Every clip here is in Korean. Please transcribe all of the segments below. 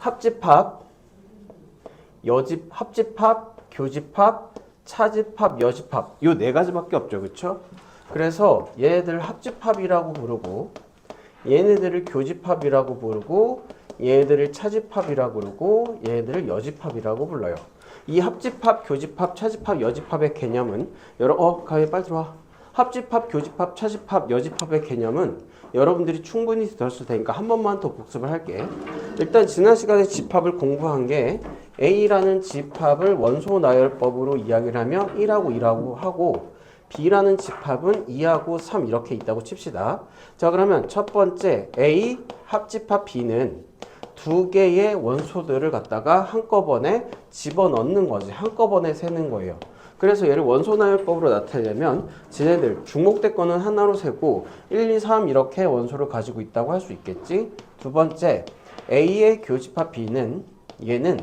합집합, 합집합, 교집합, 차집합, 여집합 요 네 가지밖에 없죠. 그쵸? 그래서 얘네들 합집합이라고 부르고 얘네들을 교집합이라고 부르고 얘네들을 차집합이라고 부르고 얘네들을 여집합이라고 불러요. 이 합집합, 교집합, 차집합, 여집합의 개념은 가위 빨리 들어와. 합집합, 교집합, 차집합, 여집합의 개념은 여러분들이 충분히 들었을 테니까 한 번만 더 복습을 할게. 일단 지난 시간에 집합을 공부한 게 A라는 집합을 원소 나열법으로 이야기를 하면 1하고 2라고 하고 B라는 집합은 2하고 3 이렇게 있다고 칩시다. 자, 그러면 첫 번째 A 합집합 B는 두 개의 원소들을 갖다가 한꺼번에 집어넣는 거지. 한꺼번에 세는 거예요. 그래서 얘를 원소나열법으로 나타내려면 쟤네들 중목대 거는 하나로 세고 1, 2, 3 이렇게 원소를 가지고 있다고 할 수 있겠지. 두 번째 A의 교집합 B는 얘는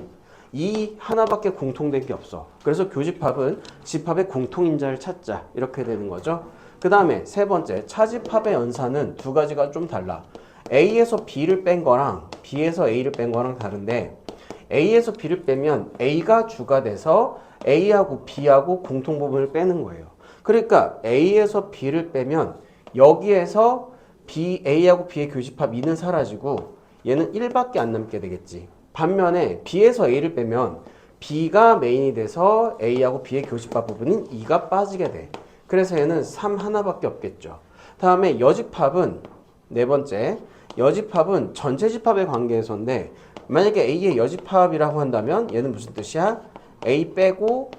이 하나밖에 공통된 게 없어. 그래서 교집합은 집합의 공통인자를 찾자 이렇게 되는 거죠. 그 다음에 세 번째 차집합의 연산은 두 가지가 좀 달라. A에서 B를 뺀 거랑 B에서 A를 뺀 거랑 다른데 A에서 B를 빼면 A가 주가 돼서 A하고 B하고 공통부분을 빼는 거예요. 그러니까 A에서 B를 빼면 여기에서 A하고 B의 교집합 2는 사라지고 얘는 1밖에 안 남게 되겠지. 반면에 B에서 A를 빼면 B가 메인이 돼서 A하고 B의 교집합 부분인 2가 빠지게 돼. 그래서 얘는 3 하나밖에 없겠죠. 다음에 여집합은 네 번째 여집합은 전체 집합의 관계에서인데 만약에 A의 여집합이라고 한다면 얘는 무슨 뜻이야? A 빼고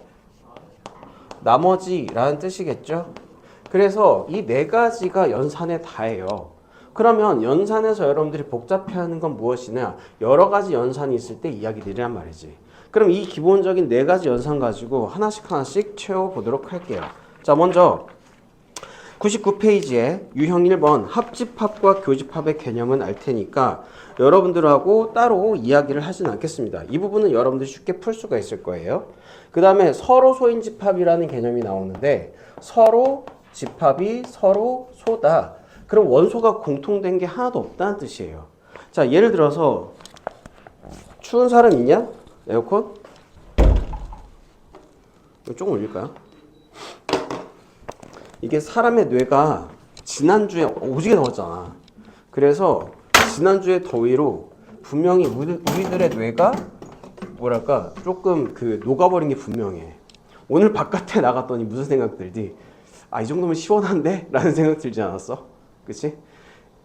나머지라는 뜻이겠죠. 그래서 이 네 가지가 연산의 다예요. 그러면 연산에서 여러분들이 복잡해하는 건 무엇이냐? 여러 가지 연산이 있을 때 이야기들이란 말이지. 그럼 이 기본적인 네 가지 연산 가지고 하나씩 채워보도록 할게요. 자, 먼저 99페이지에 유형 1번 합집합과 교집합의 개념은 알 테니까 여러분들하고 따로 이야기를 하진 않겠습니다. 이 부분은 여러분들이 쉽게 풀 수가 있을 거예요. 그 다음에 서로 소인 집합이라는 개념이 나오는데 서로 집합이 서로 소다. 그럼 원소가 공통된 게 하나도 없다는 뜻이에요. 자, 예를 들어서 추운 사람 있냐? 에어컨? 이거 조금 올릴까요? 이게 사람의 뇌가 지난주에 오지게 더웠잖아. 그래서 지난주에 더위로 분명히 우리들의 뇌가 뭐랄까 조금 녹아버린 게 분명해. 오늘 바깥에 나갔더니 무슨 생각 들지? 이 정도면 시원한데? 라는 생각 들지 않았어? 그치?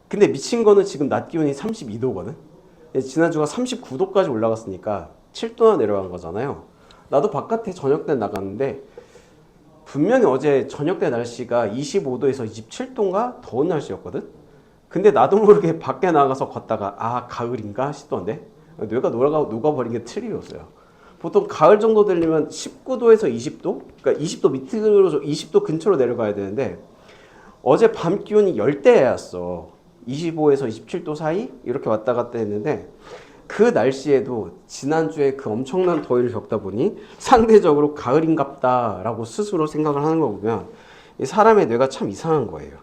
근데 미친 거는 지금 낮 기온이 32도거든? 지난주가 39도까지 올라갔으니까 7도나 내려간 거잖아요. 나도 바깥에 저녁 때 나갔는데 분명히 어제 저녁 때 날씨가 25도에서 27도인가 더운 날씨였거든? 근데 나도 모르게 밖에 나가서 걷다가 가을인가 싶던데 뇌가 녹아버린 게 틀이었어요. 보통 가을 정도 되려면 19도에서 20도? 그러니까 20도 밑으로 20도 근처로 내려가야 되는데 어제 밤 기온이 열대야였어. 25에서 27도 사이 이렇게 왔다 갔다 했는데 그 날씨에도 지난주에 그 엄청난 더위를 겪다 보니 상대적으로 가을인갑다 라고 스스로 생각을 하는 거 보면 이 사람의 뇌가 참 이상한 거예요.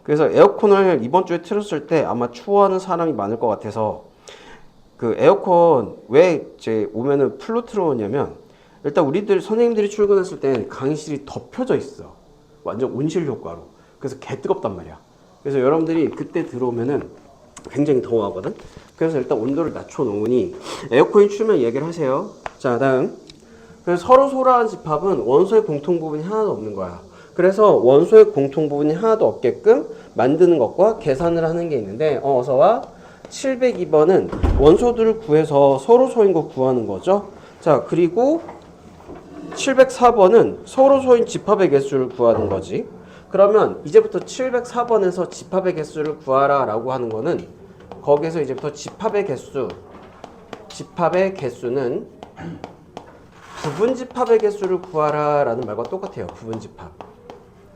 그래서 에어컨을 이번 주에 틀었을 때 아마 추워하는 사람이 많을 것 같아서 그 에어컨 왜 이제 오면은 풀로 틀어오냐면 일단 우리들 선생님들이 출근했을 때 강의실이 덮여져 있어. 완전 온실 효과로. 그래서 개 뜨겁단 말이야. 그래서 여러분들이 그때 들어오면은 굉장히 더워하거든. 그래서 일단 온도를 낮춰놓으니 에어컨이 추우면 얘기를 하세요. 자, 다음. 그래서 서로 소라한 집합은 원소의 공통 부분이 하나도 없는 거야. 그래서 원소의 공통 부분이 하나도 없게끔 만드는 것과 계산을 하는 게 있는데 어서와 702번은 원소들을 구해서 서로 소인 거 구하는 거죠. 자, 그리고 704번은 서로 소인 집합의 개수를 구하는 거지. 그러면 이제부터 704번에서 집합의 개수를 구하라 라고 하는 거는 거기에서 이제부터 집합의 개수는 부분집합의 개수를 구하라 라는 말과 똑같아요. 부분집합.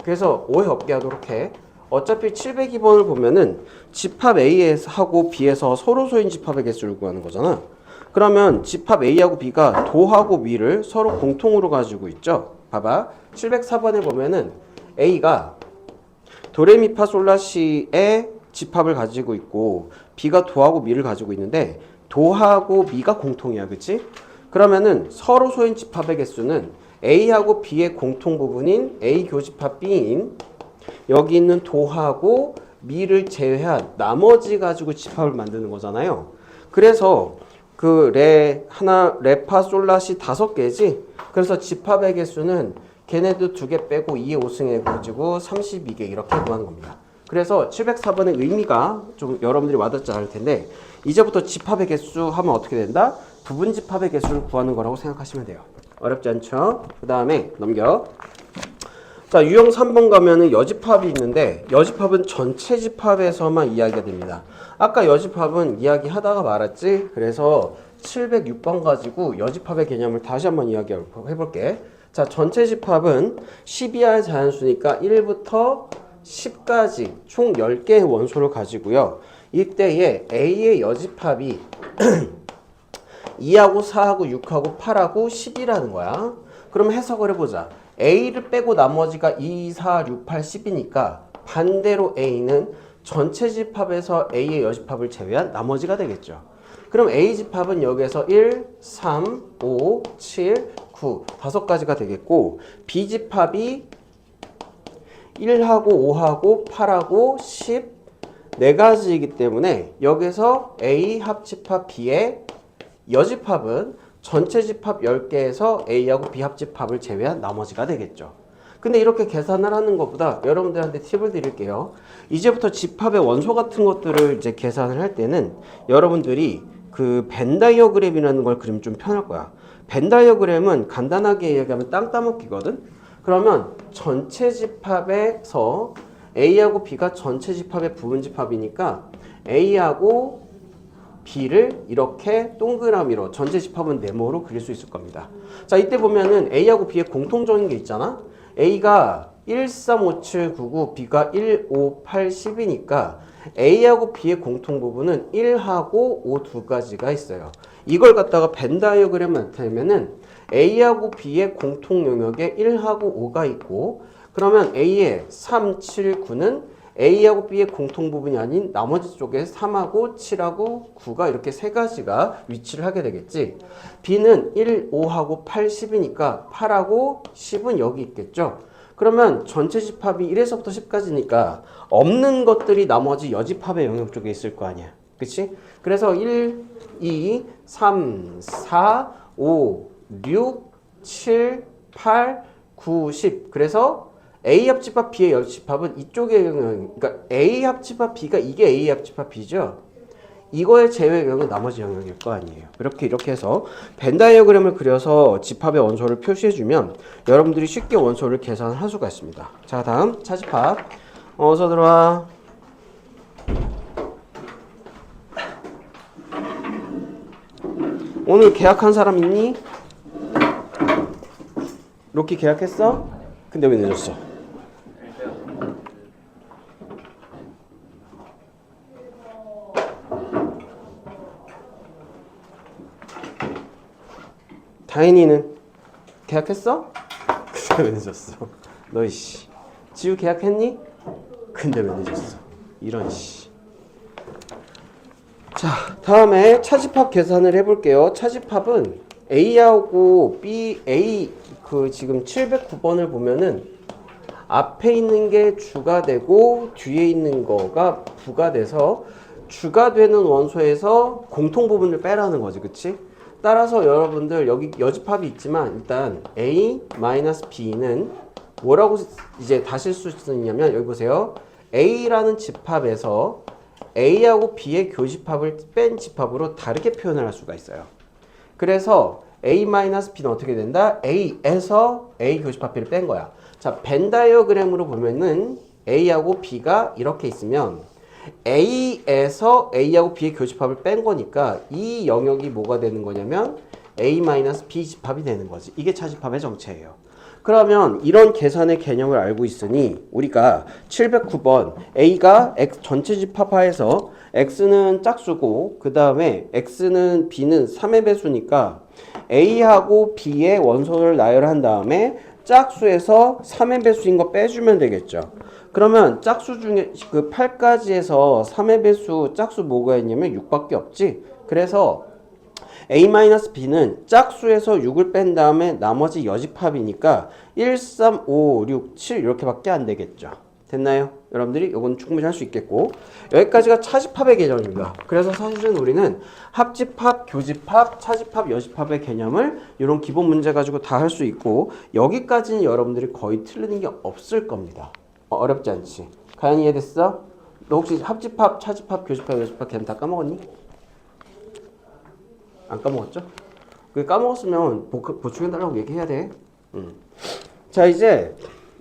그래서 오해 없게 하도록 해. 어차피 702번을 보면은 집합 A하고 B에서 서로 소인 집합의 개수를 구하는 거잖아. 그러면 집합 A하고 B가 도하고 미를 서로 공통으로 가지고 있죠. 봐봐. 704번에 보면은 A가 도레미파솔라시의 집합을 가지고 있고 B가 도하고 미를 가지고 있는데 도하고 미가 공통이야. 그치? 그러면은 서로 소인 집합의 개수는 A하고 B의 공통 부분인 A 교집합 B인 여기 있는 도하고 미를 제외한 나머지 가지고 집합을 만드는 거잖아요. 그래서 그 레파솔라시 5개지. 그래서 집합의 개수는 걔네도 2개 빼고 2의 5승 해가지고 32개 이렇게 구하는 겁니다. 그래서 704번의 의미가 좀 여러분들이 와닿지 않을 텐데 이제부터 집합의 개수 하면 어떻게 된다? 부분 집합의 개수를 구하는 거라고 생각하시면 돼요. 어렵지 않죠? 그 다음에 넘겨. 자, 유형 3번 가면은 여집합이 있는데 여집합은 전체 집합에서만 이야기가 됩니다. 아까 여집합은 이야기하다가 말았지. 그래서 706번 가지고 여집합의 개념을 다시 한번 이야기해볼게. 자, 전체 집합은 12할 자연수니까 1부터 10까지 총 10개의 원소를 가지고요. 이때에 A의 여집합이 2하고 4하고 6하고 8하고 10이라는 거야. 그럼 해석을 해보자. A를 빼고 나머지가 2, 4, 6, 8, 10이니까 반대로 A는 전체 집합에서 A의 여집합을 제외한 나머지가 되겠죠. 그럼 A 집합은 여기에서 1, 3, 5, 7, 9 5가지가 되겠고 B 집합이 1하고 5하고 8하고 10 4가지이기 때문에 여기서 A 합집합 B의 여집합은 전체 집합 10개에서 A하고 B 합집합을 제외한 나머지가 되겠죠. 근데 이렇게 계산을 하는 것보다 여러분들한테 팁을 드릴게요. 이제부터 집합의 원소 같은 것들을 이제 계산을 할 때는 여러분들이 그 벤 다이어그램이라는 걸 그리면 좀 편할 거야. 벤 다이어그램은 간단하게 얘기하면 땅 따먹기거든. 그러면 전체 집합에서 A하고 B가 전체 집합의 부분 집합이니까 A하고 B를 이렇게 동그라미로 전체 집합은 네모로 그릴 수 있을 겁니다. 자, 이때 보면은 A하고 B의 공통적인 게 있잖아. A가 1, 3, 5, 7, 9, 9, B가 1, 5, 8, 10이니까 A하고 B의 공통 부분은 1하고 5 두 가지가 있어요. 이걸 갖다가 벤 다이어그램 나타내면은 A하고 B의 공통 영역에 1하고 5가 있고 그러면 A의 3, 7, 9는 A하고 B의 공통 부분이 아닌 나머지 쪽에 3하고 7하고 9가 이렇게 세 가지가 위치를 하게 되겠지. B는 1, 5하고 8, 10이니까 8하고 10은 여기 있겠죠. 그러면 전체 집합이 1에서부터 10까지니까 없는 것들이 나머지 여집합의 영역 쪽에 있을 거 아니야. 그치? 그래서 1, 2, 3, 4, 5, 6, 7, 8, 9, 10. 그래서 A 합집합 B의 여집합은 이쪽의 영역, 그러니까 A 합집합 B가 이게 A 합집합 B죠. 이거의 제외 영역은 나머지 영역일 거 아니에요. 이렇게 해서 벤 다이어그램을 그려서 집합의 원소를 표시해주면 여러분들이 쉽게 원소를 계산할 수가 있습니다. 자, 다음 차집합. 어서 들어와. 오늘 계약한 사람 있니? 로키 계약했어? 근데 왜 늦었어? 다인이는 계약했어? 근데 왜 늦었어? 너 이씨. 지우 계약했니? 근데 왜 늦었어? 이런 씨. 자, 다음에 차집합 계산을 해볼게요. 차집합은 A하고 B, A 그 지금 709번을 보면은 앞에 있는 게 주가 되고 뒤에 있는 거가 부가 돼서 주가 되는 원소에서 공통 부분을 빼라는 거지, 그치? 따라서 여러분들 여기 여집합이 있지만 일단 A-B는 뭐라고 이제 다실 수 있냐면 여기 보세요. A라는 집합에서 A하고 B의 교집합을 뺀 집합으로 다르게 표현을 할 수가 있어요. 그래서 A-B는 어떻게 된다? A에서 A 교집합 B를 뺀 거야. 자, 벤 다이어그램으로 보면은 A하고 B가 이렇게 있으면 A에서 A하고 B의 교집합을 뺀 거니까 이 영역이 뭐가 되는 거냐면 A-B 집합이 되는 거지. 이게 차집합의 정체예요. 그러면 이런 계산의 개념을 알고 있으니 우리가 709번 A가 X 전체 집합하에서 X는 짝수고 그 다음에 X는 B는 3의 배수니까 A하고 B의 원소를 나열한 다음에 짝수에서 3의 배수인 거 빼주면 되겠죠. 그러면 짝수 중에 그 8가지에서 3의 배수 짝수 뭐가 있냐면 6밖에 없지. 그래서 A-B는 짝수에서 6을 뺀 다음에 나머지 여집합이니까 1, 3, 5, 6, 7 이렇게밖에 안 되겠죠. 됐나요? 여러분들이 이건 충분히 할 수 있겠고, 여기까지가 차집합의 개념입니다. 그래서 사실은 우리는 합집합, 교집합, 차집합, 여집합의 개념을 이런 기본 문제 가지고 다 할 수 있고, 여기까지는 여러분들이 거의 틀리는 게 없을 겁니다. 어렵지 않지? 가연이 이해됐어? 너 혹시 합집합, 차집합, 교집합, 여집합 개념 다 까먹었니? 안 까먹었죠? 그 까먹었으면 보충해달라고 얘기해야 돼. 자, 이제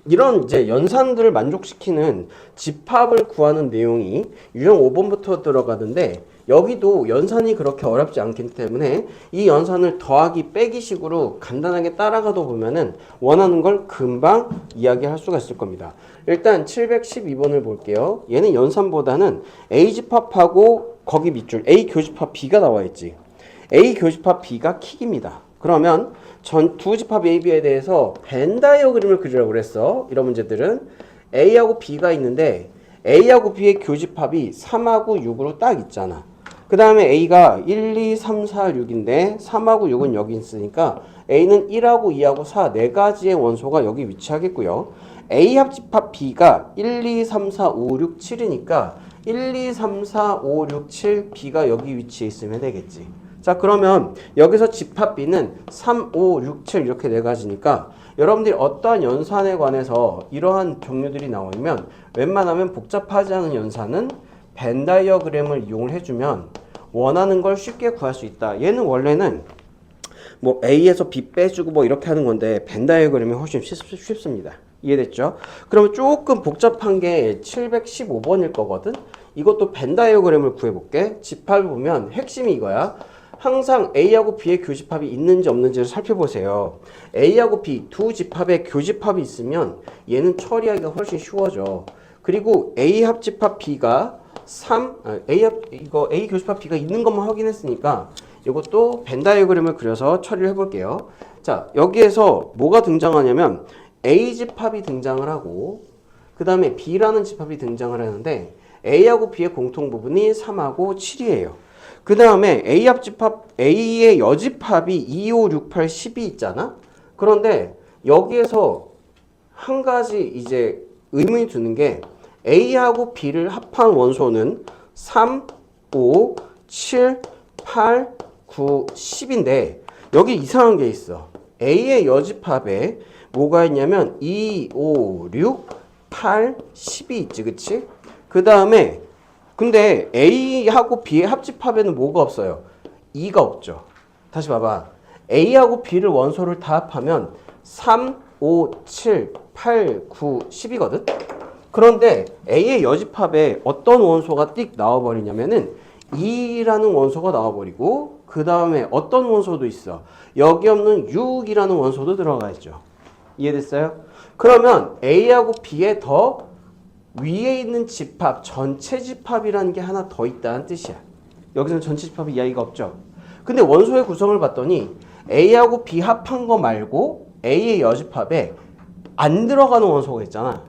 이런 이제 연산들을 만족시키는 집합을 구하는 내용이 유형 5번부터 들어가는데, 여기도 연산이 그렇게 어렵지 않기 때문에 이 연산을 더하기 빼기 식으로 간단하게 따라가다 보면은 원하는 걸 금방 이야기할 수가 있을 겁니다. 일단 712번을 볼게요. 얘는 연산보다는 A 집합하고 거기 밑줄 A 교집합 B가 나와 있지. A 교집합 B가 킥입니다. 그러면 두 집합 A, B에 대해서 벤 다이어그램을 그리라고 그랬어. 이런 문제들은 A하고 B가 있는데 A하고 B의 교집합이 3하고 6으로 딱 있잖아. 그 다음에 A가 1, 2, 3, 4, 6인데 3하고 6은 여기 있으니까 A는 1하고 2하고 4 네 가지의 원소가 여기 위치하겠고요. A 합집합 B가 1, 2, 3, 4, 5, 6, 7이니까 1, 2, 3, 4, 5, 6, 7 B가 여기 위치해 있으면 되겠지. 자, 그러면 여기서 집합 B는 3, 5, 6, 7 이렇게 네 가지니까 여러분들이 어떠한 연산에 관해서 이러한 종류들이 나오면 웬만하면 복잡하지 않은 연산은 벤 다이어그램을 이용을 해주면 원하는 걸 쉽게 구할 수 있다. 얘는 원래는 뭐 A에서 B 빼주고 뭐 이렇게 하는 건데 벤 다이어그램이 훨씬 쉽습니다. 이해됐죠? 그러면 조금 복잡한 게 715번일 거거든? 이것도 벤 다이어그램을 구해볼게. 집합을 보면 핵심이 이거야. 항상 A하고 B의 교집합이 있는지 없는지를 살펴보세요. A하고 B 두 집합의 교집합이 있으면 얘는 처리하기가 훨씬 쉬워져. 그리고 A 합집합 B가 A 교집합 B가 있는 것만 확인했으니까 이것도 벤 다이어그램을 그려서 처리를 해볼게요. 자, 여기에서 뭐가 등장하냐면 A 집합이 등장을 하고 그 다음에 B라는 집합이 등장을 하는데 A하고 B의 공통 부분이 3하고 7이에요. 그 다음에 A 합집합, A의 여집합이 2, 5, 6, 8, 10이 있잖아? 그런데 여기에서 한 가지 이제 의문이 드는 게 A하고 B를 합한 원소는 3, 5, 7, 8, 9, 10인데 여기 이상한 게 있어. A의 여집합에 뭐가 있냐면 2, 5, 6, 8, 10이 있지, 그치? 그 다음에 근데 A하고 B의 합집합에는 뭐가 없어요? 2가 없죠. 다시 봐봐. A하고 B를 원소를 다 합하면 3, 5, 7, 8, 9, 10이거든? 그런데 A의 여집합에 어떤 원소가 띡 나와버리냐면은 2라는 원소가 나와버리고 그 다음에 어떤 원소도 있어. 여기 없는 6이라는 원소도 들어가 있죠. 이해됐어요? 그러면 A하고 B에 더 위에 있는 집합, 전체 집합이라는 게 하나 더 있다는 뜻이야. 여기서는 전체 집합의 이야기가 없죠. 근데 원소의 구성을 봤더니 A하고 B 합한 거 말고 A의 여집합에 안 들어가는 원소가 있잖아.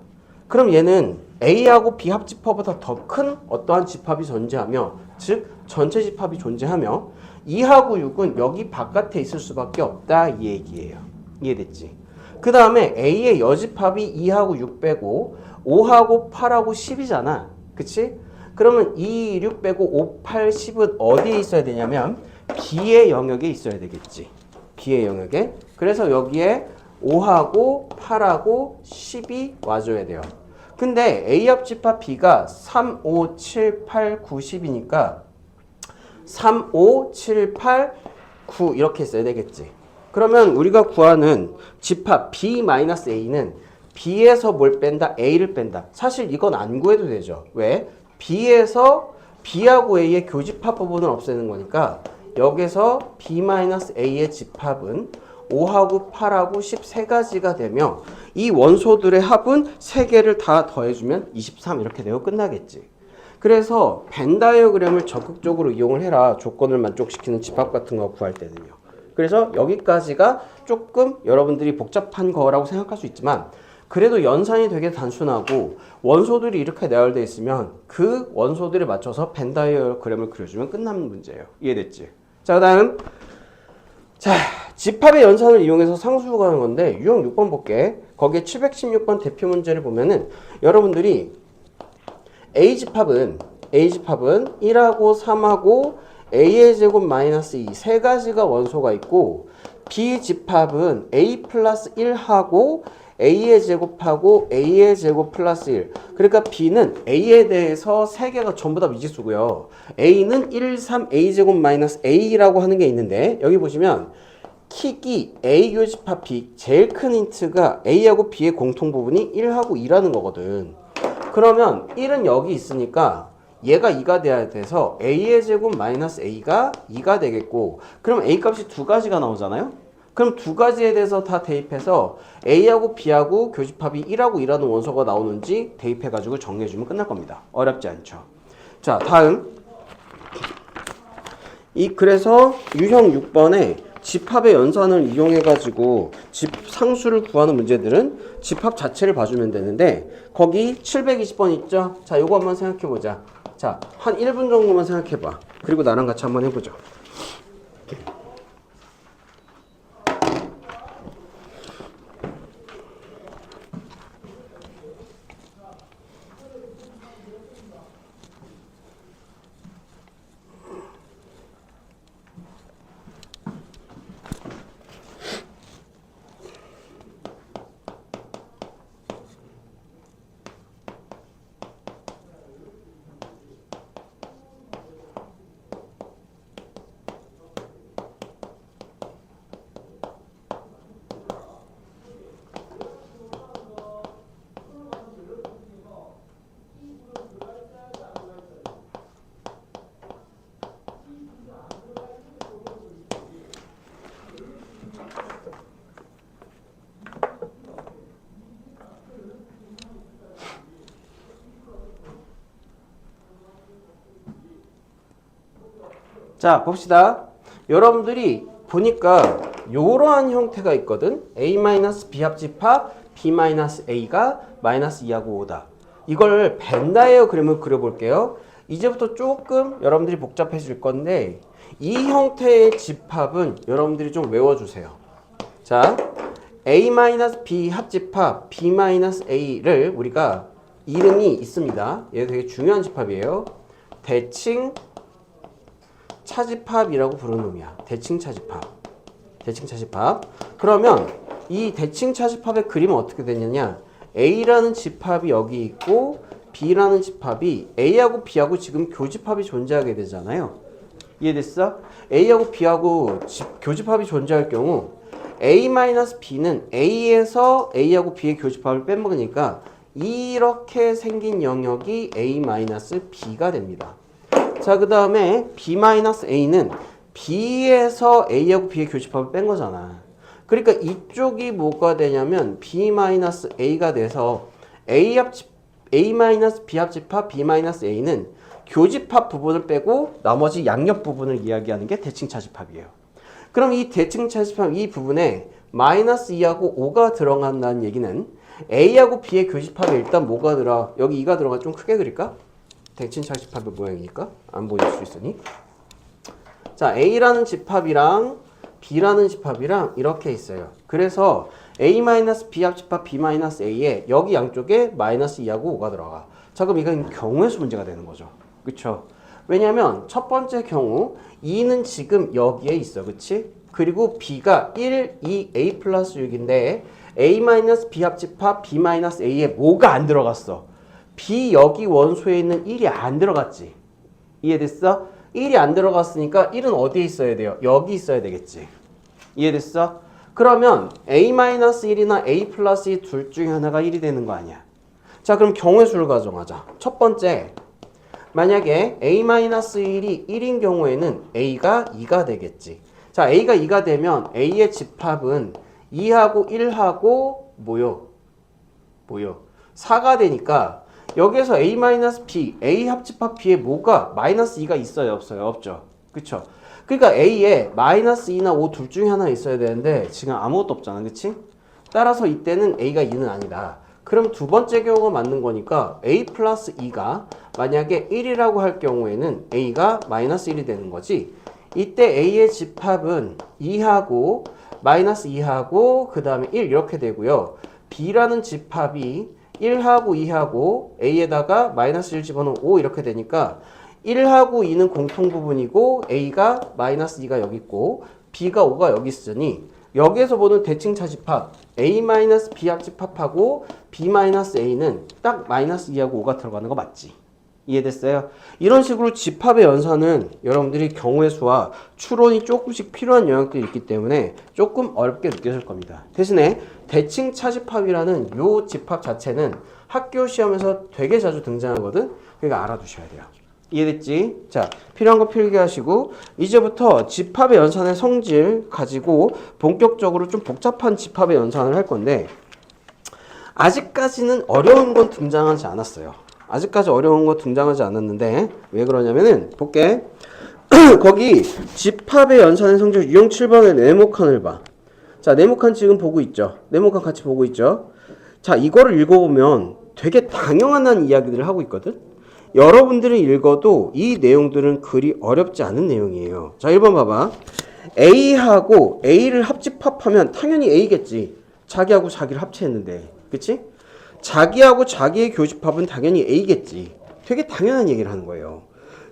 그럼 얘는 A하고 B 합집합보다 더 큰 어떠한 집합이 존재하며, 즉 전체 집합이 존재하며 2하고 6은 여기 바깥에 있을 수밖에 없다 이 얘기예요. 이해됐지? 그 다음에 A의 여집합이 2하고 6 빼고 5하고 8하고 10이잖아. 그치? 그러면 2, 6 빼고 5, 8, 10은 어디에 있어야 되냐면 B의 영역에 있어야 되겠지. B의 영역에. 그래서 여기에 5하고 8하고 10이 와줘야 돼요. 근데 A 합집합 B가 3, 5, 7, 8, 9, 10이니까 3, 5, 7, 8, 9 이렇게 써야 되겠지. 그러면 우리가 구하는 집합 B-A는 B에서 뭘 뺀다? A를 뺀다. 사실 이건 안 구해도 되죠. 왜? B에서 B하고 A의 교집합 부분을 없애는 거니까 여기서 B-A의 집합은 5하고 8하고 13가지가 되며 이 원소들의 합은 3개를 다 더해주면 23 이렇게 되고 끝나겠지. 그래서 벤 다이어그램을 적극적으로 이용을 해라. 조건을 만족시키는 집합 같은 거 구할 때는요. 그래서 여기까지가 조금 여러분들이 복잡한 거라고 생각할 수 있지만 그래도 연산이 되게 단순하고 원소들이 이렇게 나열되어 있으면 그 원소들에 맞춰서 벤 다이어그램을 그려주면 끝나는 문제예요. 이해됐지? 자, 그 다음 자, 집합의 연산을 이용해서 상수 구하는 건데 유형 6번 볼게. 거기에 716번 대표 문제를 보면은 여러분들이 A집합은 1하고 3하고 A의 제곱 마이너스 2 세 가지가 원소가 있고 B집합은 A 플러스 1하고 A의 제곱하고 A의 제곱 플러스 1. 그러니까 B는 A에 대해서 3개가 전부 다 미지수고요. A는 1, 3, A제곱 마이너스 A라고 하는 게 있는데 여기 보시면 킥이 A 교집합 B 제일 큰 힌트가 A하고 B의 공통 부분이 1하고 2라는 거거든. 그러면 1은 여기 있으니까 얘가 2가 돼야 돼서 A의 제곱 마이너스 A가 2가 되겠고 그럼 A 값이 두 가지가 나오잖아요. 그럼 두 가지에 대해서 다 대입해서 A하고 B하고 교집합이 1하고 2라는 원소가 나오는지 대입해가지고 정리해주면 끝날 겁니다. 어렵지 않죠. 자, 다음 그래서 유형 6번에 집합의 연산을 이용해가지고 상수를 구하는 문제들은 집합 자체를 봐주면 되는데 거기 720번 있죠? 자, 요거 한번 생각해보자. 자, 한 1분 정도만 생각해봐. 그리고 나랑 같이 한번 해보자. 자, 봅시다. 여러분들이 보니까 이러한 형태가 있거든. A-B 합집합 B-A가 마이너스 2하고 5다. 이걸 벤 다이어그램을 그려볼게요. 이제부터 조금 여러분들이 복잡해질 건데 이 형태의 집합은 여러분들이 좀 외워주세요. 자, A-B 합집합 B-A를 우리가 이름이 있습니다. 얘 되게 중요한 집합이에요. 대칭 차집합이라고 부르는 놈이야. 대칭 차집합. 그러면 이 대칭 차집합의 그림은 어떻게 되느냐? A라는 집합이 여기 있고 B라는 집합이 A하고 B하고 지금 교집합이 존재하게 되잖아요. 이해됐어? A하고 B하고 교집합이 존재할 경우 A-B는 A에서 A하고 B의 교집합을 빼먹으니까 이렇게 생긴 영역이 A-B가 됩니다. 자, 그 다음에 B-A는 B에서 A하고 B의 교집합을 뺀 거잖아. 그러니까 이쪽이 뭐가 되냐면 B-A가 돼서 A-B 합집합 B-A는 교집합 부분을 빼고 나머지 양옆 부분을 이야기하는 게 대칭차집합이에요. 그럼 이 대칭차집합 이 부분에 마이너스 2하고 5가 들어간다는 얘기는 A하고 B의 교집합에 일단 뭐가 들어? 여기 2가 들어가. 좀 크게 그릴까? 대칭차집합의 모양이니까 안 보일 수 있으니. 자, A라는 집합이랑 B라는 집합이랑 이렇게 있어요. 그래서 A-B 합집합 B-A에 여기 양쪽에 마이너스 2하고 5가 들어가. 자, 그럼 이건 경우의 수 문제가 되는 거죠. 그쵸? 왜냐면 첫 번째 경우 2는 지금 여기에 있어. 그치? 그리고 B가 1, 2, A 플러스 6인데 A-B 합집합 B-A에 뭐가 안 들어갔어? B 여기 원소에 있는 1이 안 들어갔지. 이해됐어? 1이 안 들어갔으니까 1은 어디에 있어야 돼요? 여기 있어야 되겠지. 이해됐어? 그러면 A-1이나 A 플러스 2 둘 중에 하나가 1이 되는 거 아니야. 자, 그럼 경우의 수를 가정하자. 첫 번째, 만약에 A-1이 1인 경우에는 A가 2가 되겠지. 자, A가 2가 되면 A의 집합은 2하고 1하고 뭐요? 4가 되니까 여기에서 A-B, A 합집합 B에 뭐가 마이너스 2가 있어요? 없어요? 없죠. 그쵸? 그러니까 A에 마이너스 2나 5 둘 중에 하나 있어야 되는데 지금 아무것도 없잖아. 그치? 따라서 이때는 A가 2는 아니다. 그럼 두 번째 경우가 맞는 거니까 a 플러스 2가 만약에 1이라고 할 경우에는 a가 마이너스 1이 되는 거지. 이때 a의 집합은 2하고 마이너스 2하고 그 다음에 1 이렇게 되고요. b라는 집합이 1하고 2하고 a에다가 마이너스 1 집어넣으면 5 이렇게 되니까 1하고 2는 공통 부분이고 a가 마이너스 2가 여기 있고 b가 5가 여기 있으니 여기에서 보는 대칭 차집합 a-b 합집합하고 b-a는 딱 마이너스 2하고 5가 들어가는 거 맞지? 이해됐어요? 이런 식으로 집합의 연산은 여러분들이 경우의 수와 추론이 조금씩 필요한 영역들이 있기 때문에 조금 어렵게 느껴질 겁니다. 대신에 대칭 차집합이라는 요 집합 자체는 학교 시험에서 되게 자주 등장하거든. 그러니까 알아두셔야 돼요. 이해됐지? 자, 필요한 거 필기하시고 이제부터 집합의 연산의 성질 가지고 본격적으로 좀 복잡한 집합의 연산을 할 건데 아직까지는 어려운 건 등장하지 않았어요. 아직까지 어려운 거 등장하지 않았는데 왜 그러냐면은 볼게. 거기 집합의 연산의 성질 유형 7번의 네모칸을 봐. 자, 네모칸 지금 보고 있죠? 네모칸 같이 보고 있죠? 자, 이거를 읽어보면 되게 당연한 이야기들을 하고 있거든? 여러분들이 읽어도 이 내용들은 그리 어렵지 않은 내용이에요. 자, 1번 봐봐. A하고 A를 합집합하면 당연히 A겠지. 자기하고 자기를 합체했는데. 그치? 자기하고 자기의 교집합은 당연히 A겠지. 되게 당연한 얘기를 하는 거예요.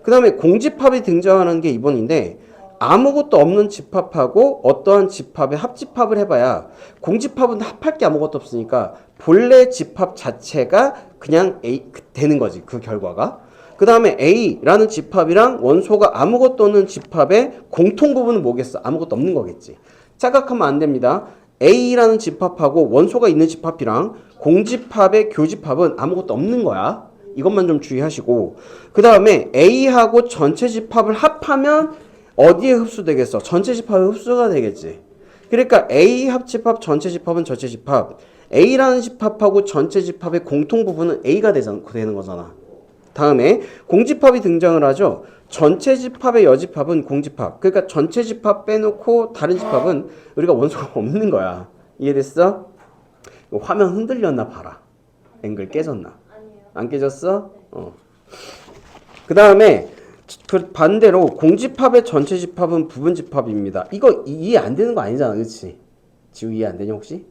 그 다음에 공집합이 등장하는 게 2번인데 아무것도 없는 집합하고 어떠한 집합의 합집합을 해봐야 공집합은 합할 게 아무것도 없으니까 본래 집합 자체가 그냥 A 되는 거지. 그 결과가. 그 다음에 A라는 집합이랑 원소가 아무것도 없는 집합의 공통 부분은 뭐겠어? 아무것도 없는 거겠지. 착각하면 안 됩니다. A라는 집합하고 원소가 있는 집합이랑 공집합의 교집합은 아무것도 없는 거야. 이것만 좀 주의하시고 그 다음에 A하고 전체 집합을 합하면 어디에 흡수되겠어? 전체 집합에 흡수가 되겠지. 그러니까 A 합집합 전체 집합은 전체 집합 A라는 집합하고 전체 집합의 공통 부분은 A가 되는 거잖아. 다음에 공집합이 등장을 하죠. 전체 집합의 여집합은 공집합. 그러니까 전체 집합 빼놓고 다른 집합은 우리가 원소가 없는 거야. 이해됐어? 화면 흔들렸나 봐라. 앵글 깨졌나? 안 깨졌어? 그 다음에 그 반대로 공집합의 전체 집합은 부분 집합입니다. 이거 이해 안 되는 거 아니잖아. 그치? 지우 이해 안 되냐 혹시?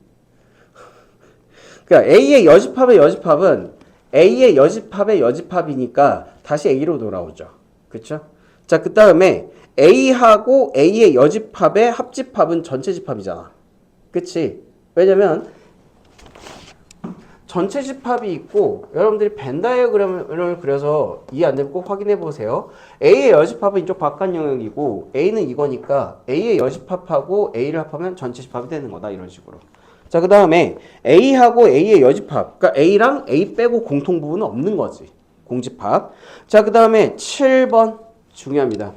그러니까 A의 여집합의 여집합은 A의 여집합의 여집합이니까 다시 A로 돌아오죠. 그쵸? 자, 그 다음에 A하고 A의 여집합의 합집합은 전체 집합이잖아. 그치? 왜냐면 전체 집합이 있고 여러분들이 벤 다이어그램을 그려서 이해 안 되면 꼭 확인해 보세요. A의 여집합은 이쪽 바깥 영역이고 A는 이거니까 A의 여집합하고 A를 합하면 전체 집합이 되는 거다. 이런 식으로. 자, 그 다음에 A하고 A의 여집합. 그러니까 A랑 A 빼고 공통 부분은 없는 거지. 공집합. 자, 그 다음에 7번 중요합니다.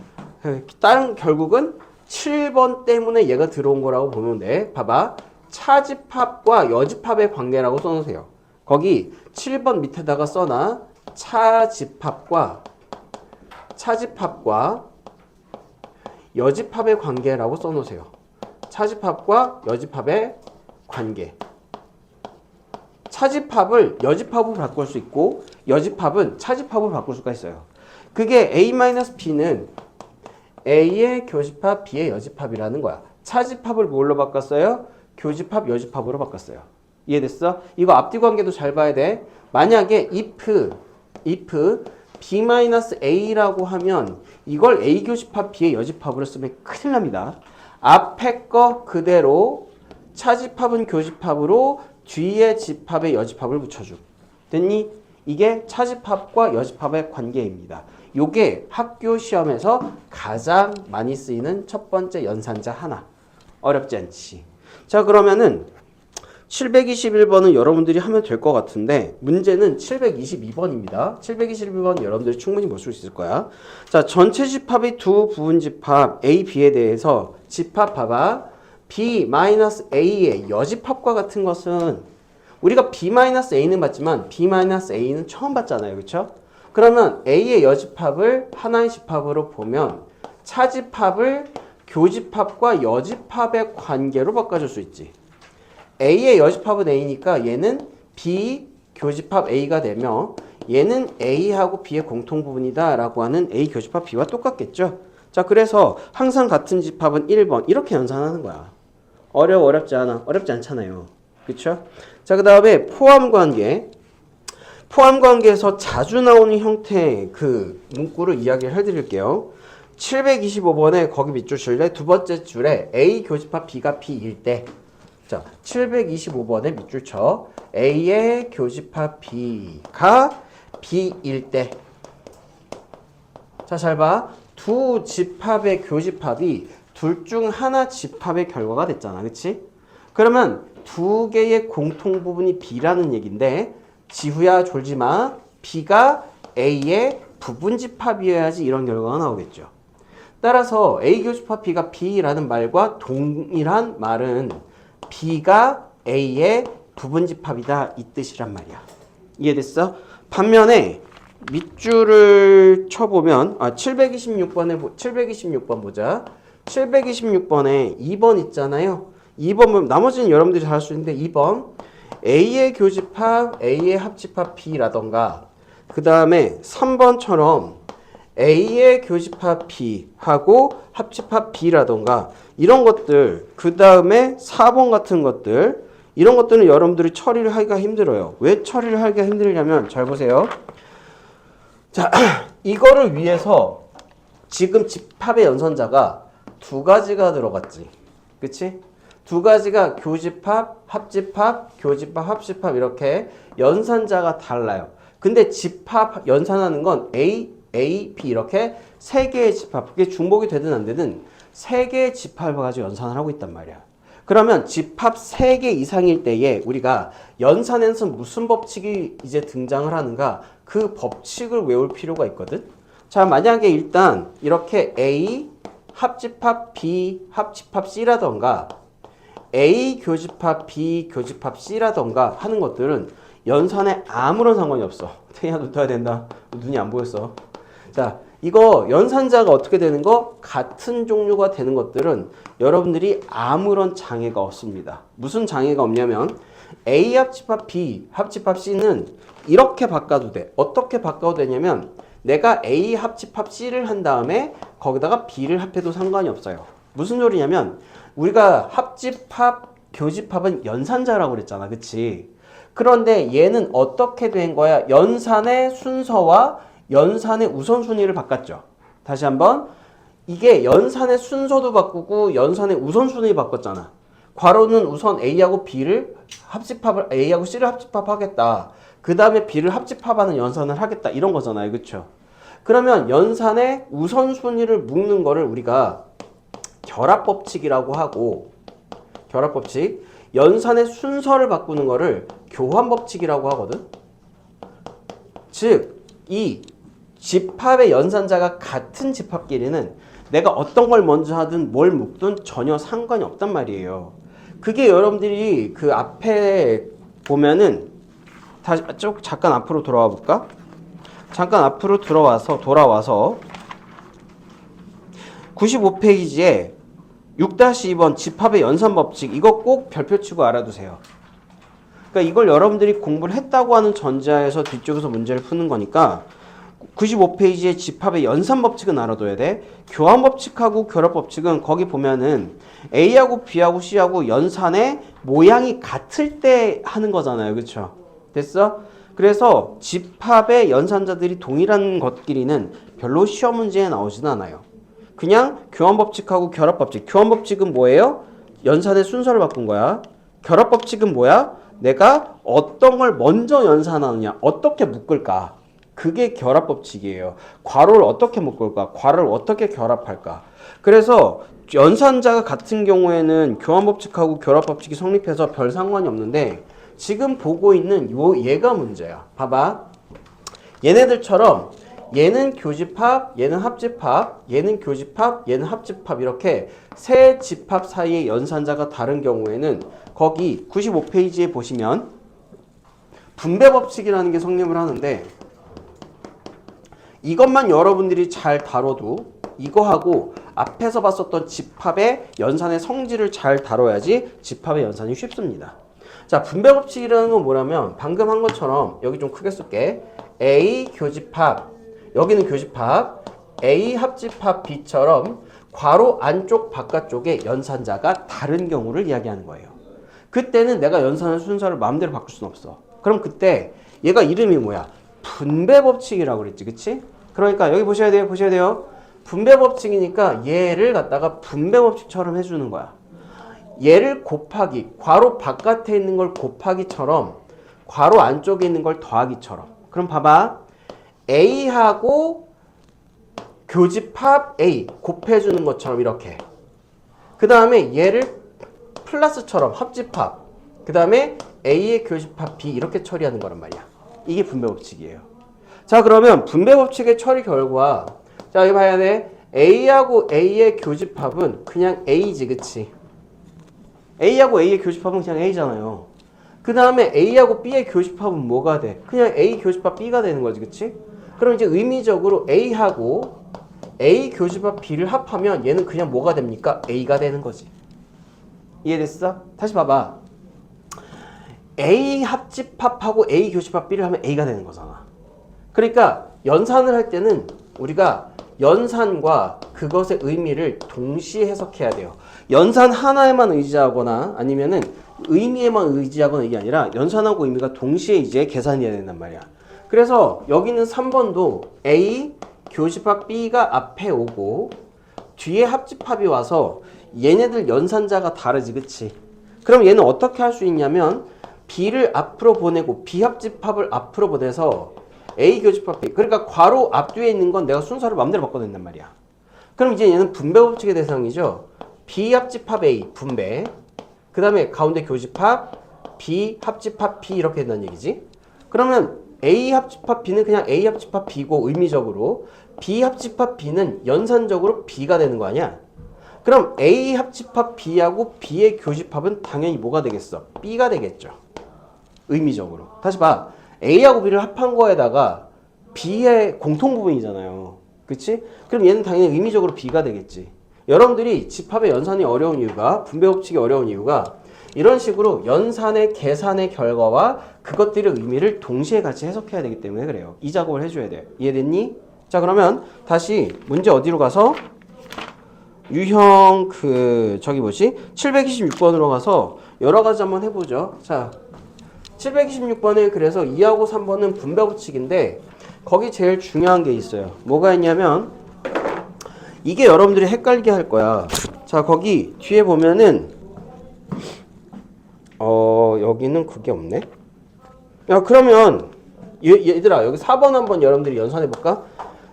다른 결국은 7번 때문에 얘가 들어온 거라고 보면 돼. 봐봐. 차집합과 여집합의 관계라고 써놓으세요. 거기 7번 밑에다가 써놔. 차집합과 여집합의 관계라고 써놓으세요. 차집합과 여집합의 관계. 차집합을 여집합으로 바꿀 수 있고 여집합은 차집합으로 바꿀 수가 있어요. 그게 A-B는 A의 교집합, B의 여집합이라는 거야. 차집합을 뭘로 바꿨어요? 교집합, 여집합으로 바꿨어요. 이해됐어? 이거 앞뒤 관계도 잘 봐야 돼. 만약에 if B-A라고 하면 이걸 A 교집합, B의 여집합으로 쓰면 큰일 납니다. 앞에 거 그대로 차집합은 교집합으로 뒤에 집합의 여집합을 붙여줘. 됐니? 이게 차집합과 여집합의 관계입니다. 요게 학교 시험에서 가장 많이 쓰이는 첫 번째 연산자 하나. 어렵지 않지? 자, 그러면은 721번은 여러분들이 하면 될 것 같은데 문제는 722번입니다. 721번 여러분들이 충분히 볼 수 있을 거야. 자, 전체 집합의 두 부분 집합 A, B에 대해서 집합 봐봐. B-A의 여집합과 같은 것은 우리가 B-A는 봤지만 B-A는 처음 봤잖아요. 그렇죠? 그러면 A의 여집합을 하나의 집합으로 보면 차집합을 교집합과 여집합의 관계로 바꿔줄 수 있지. A의 여집합은 A니까 얘는 B 교집합 A가 되며 얘는 A하고 B의 공통 부분이다 라고 하는 A 교집합 B와 똑같겠죠. 자, 그래서 항상 같은 집합은 1번 이렇게 연산하는 거야. 어렵지 않아? 어렵지 않잖아요. 그쵸? 자, 그 다음에 포함관계. 포함관계에서 자주 나오는 형태의 그 문구를 이야기를 해드릴게요. 725번에 거기 밑줄 칠래? 두 번째 줄에 A 교집합 B가 B일 때, 자, 725번에 밑줄 쳐. A의 교집합 B가 B일 때. 자, 잘 봐. 두 집합의 교집합이 둘 중 하나 집합의 결과가 됐잖아. 그치? 그러면 두 개의 공통 부분이 B라는 얘기인데, 지후야 졸지 마. B가 A의 부분 집합이어야지 이런 결과가 나오겠죠. 따라서 A 교집합 B가 B라는 말과 동일한 말은 B가 A의 부분 집합이다 이 뜻이란 말이야. 이해됐어? 반면에 밑줄을 쳐보면 726번 보자. 726번에 2번 있잖아요. 2번 보면 나머지는 여러분들이 잘 할 수 있는데 2번 A의 교집합 A의 합집합 B라던가 그 다음에 3번처럼 A의 교집합 B하고 합집합 B라던가 이런 것들, 그 다음에 4번 같은 것들, 이런 것들은 여러분들이 처리를 하기가 힘들어요. 왜 처리를 하기가 힘들냐면 잘 보세요. 자, 이거를 위해서 지금 집합의 연산자가 두 가지가 들어갔지. 그치? 두 가지가 교집합, 합집합, 교집합, 합집합 이렇게 연산자가 달라요. 근데 집합 연산하는 건 A, B 이렇게 세 개의 집합, 그게 중복이 되든 안 되든 세 개의 집합을 가지고 연산을 하고 있단 말이야. 그러면 집합 3개 이상일 때에 우리가 연산에서 무슨 법칙이 이제 등장을 하는가 그 법칙을 외울 필요가 있거든. 자, 만약에 일단 이렇게 A 합집합 B 합집합 C라던가 A 교집합 B 교집합 C라던가 하는 것들은 연산에 아무런 상관이 없어. 태희야 눈 떠야 된다. 눈이 안 보였어. 자, 이거 연산자가 어떻게 되는 거? 같은 종류가 되는 것들은 여러분들이 아무런 장애가 없습니다. 무슨 장애가 없냐면 A 합집합 B 합집합 C는 이렇게 바꿔도 돼. 어떻게 바꿔도 되냐면 내가 A 합집합 C를 한 다음에 거기다가 B를 합해도 상관이 없어요. 무슨 소리냐면 우리가 합집합, 교집합은 연산자라고 그랬잖아. 그치? 그런데 얘는 어떻게 된 거야? 연산의 순서와 연산의 우선순위를 바꿨죠. 다시 한번. 이게 연산의 순서도 바꾸고 연산의 우선순위를 바꿨잖아. 괄호는 우선 A하고 B를 합집합을, A하고 C를 합집합하겠다. 그 다음에 B를 합집합하는 연산을 하겠다. 이런 거잖아요. 그쵸? 그러면 연산의 우선순위를 묶는 거를 우리가 결합법칙이라고 하고, 결합법칙. 연산의 순서를 바꾸는 거를 교환법칙이라고 하거든. 즉, 이 집합의 연산자가 같은 집합끼리는 내가 어떤 걸 먼저 하든 뭘 묶든 전혀 상관이 없단 말이에요. 그게 여러분들이 그 앞에 보면은 다시 잠깐 앞으로 돌아와 볼까? 잠깐 앞으로 돌아와서 95페이지에 6-2번 집합의 연산 법칙 이거 꼭 별표 치고 알아두세요. 그러니까 이걸 여러분들이 공부를 했다고 하는 전제하에서 뒤쪽에서 문제를 푸는 거니까 95페이지에 집합의 연산 법칙은 알아둬야 돼. 교환 법칙하고 결합 법칙은 거기 보면은 A하고 B하고 C하고 연산의 모양이 같을 때 하는 거잖아요. 그렇죠? 됐어? 그래서 집합의 연산자들이 동일한 것끼리는 별로 시험 문제에 나오지는 않아요. 그냥 교환 법칙하고 결합 법칙. 교환 법칙은 뭐예요? 연산의 순서를 바꾼 거야. 결합 법칙은 뭐야? 내가 어떤 걸 먼저 연산하느냐, 어떻게 묶을까? 그게 결합 법칙이에요. 괄호를 어떻게 묶을까? 괄호를 어떻게 결합할까? 그래서 연산자가 같은 경우에는 교환 법칙하고 결합 법칙이 성립해서 별 상관이 없는데 지금 보고 있는 얘가 문제야. 봐봐. 얘네들처럼 얘는 교집합, 얘는 합집합, 얘는 교집합, 얘는 합집합 이렇게 세 집합 사이의 연산자가 다른 경우에는 거기 95페이지에 보시면 분배 법칙이라는 게 성립을 하는데 이것만 여러분들이 잘 다뤄도 이거하고 앞에서 봤었던 집합의 연산의 성질을 잘 다뤄야지 집합의 연산이 쉽습니다. 자, 분배 법칙이라는 건 뭐냐면 방금 한 것처럼 여기 좀 크게 쓸게. A 교집합, 여기는 교집합, A 합집합 B처럼 괄호 안쪽 바깥쪽에 연산자가 다른 경우를 이야기하는 거예요. 그때는 내가 연산의 순서를 마음대로 바꿀 수는 없어. 그럼 그때 얘가 이름이 뭐야? 분배 법칙이라고 그랬지, 그치? 그러니까 여기 보셔야 돼요. 분배 법칙이니까 얘를 갖다가 분배 법칙처럼 해주는 거야. 얘를 곱하기, 괄호 바깥에 있는 걸 곱하기처럼 괄호 안쪽에 있는 걸 더하기처럼. 그럼 봐봐. A하고 교집합 A 곱해주는 것처럼 이렇게. 그 다음에 얘를 플러스처럼 합집합. 그 다음에 A의 교집합 B 이렇게 처리하는 거란 말이야. 이게 분배 법칙이에요. 자, 그러면 분배 법칙의 처리 결과. 자, 여기 봐야 돼. A하고 A의 교집합은 그냥 A지, 그치? A하고 A의 교집합은 그냥 A잖아요. 그 다음에 A하고 B의 교집합은 뭐가 돼? 그냥 A 교집합 B가 되는 거지, 그치? 그럼 이제 의미적으로 A하고 A 교집합 B를 합하면 얘는 그냥 뭐가 됩니까? A가 되는 거지. 이해됐어? 다시 봐봐. A 합집합하고 A 교집합 B를 하면 A가 되는 거잖아. 그러니까 연산을 할 때는 우리가 연산과 그것의 의미를 동시에 해석해야 돼요. 연산 하나에만 의지하거나 아니면은 의미에만 의지하거나 이게 아니라 연산하고 의미가 동시에 이제 계산이 돼야 된단 말이야. 그래서 여기는 3번도 A 교집합 B가 앞에 오고 뒤에 합집합이 와서 얘네들 연산자가 다르지, 그치? 그럼 얘는 어떻게 할 수 있냐면 B를 앞으로 보내고 B 합집합을 앞으로 보내서 A 교집합 B. 그러니까 괄호 앞뒤에 있는 건 내가 순서를 마음대로 바꿔도 된단 말이야. 그럼 이제 얘는 분배 법칙의 대상이죠. B 합집합 A 분배. 그 다음에 가운데 교집합 B 합집합 B 이렇게 된다는 얘기지. 그러면 A 합집합 B는 그냥 A 합집합 B고 의미적으로 B 합집합 B는 연산적으로 B가 되는 거 아니야? 그럼 A 합집합 B하고 B의 교집합은 당연히 뭐가 되겠어? B가 되겠죠. 의미적으로. 다시 봐. A하고 B를 합한 거에다가 B의 공통 부분이잖아요. 그치? 그럼 얘는 당연히 의미적으로 B가 되겠지. 여러분들이 집합의 연산이 어려운 이유가, 분배 법칙이 어려운 이유가 이런 식으로 연산의 계산의 결과와 그것들의 의미를 동시에 같이 해석해야 되기 때문에 그래요. 이 작업을 해줘야 돼요. 이해됐니? 자, 그러면 다시 문제 어디로 가서 유형 저기 뭐지? 726번으로 가서 여러 가지 한번 해보죠. 자, 726번은 그래서 2하고 3번은 분배 법칙인데 거기 제일 중요한 게 있어요. 뭐가 있냐면 이게 여러분들이 헷갈리게 할 거야. 자, 거기 뒤에 보면은 여기는 그게 없네. 야, 그러면 얘들아 여기 4번 한번 여러분들이 연산해 볼까?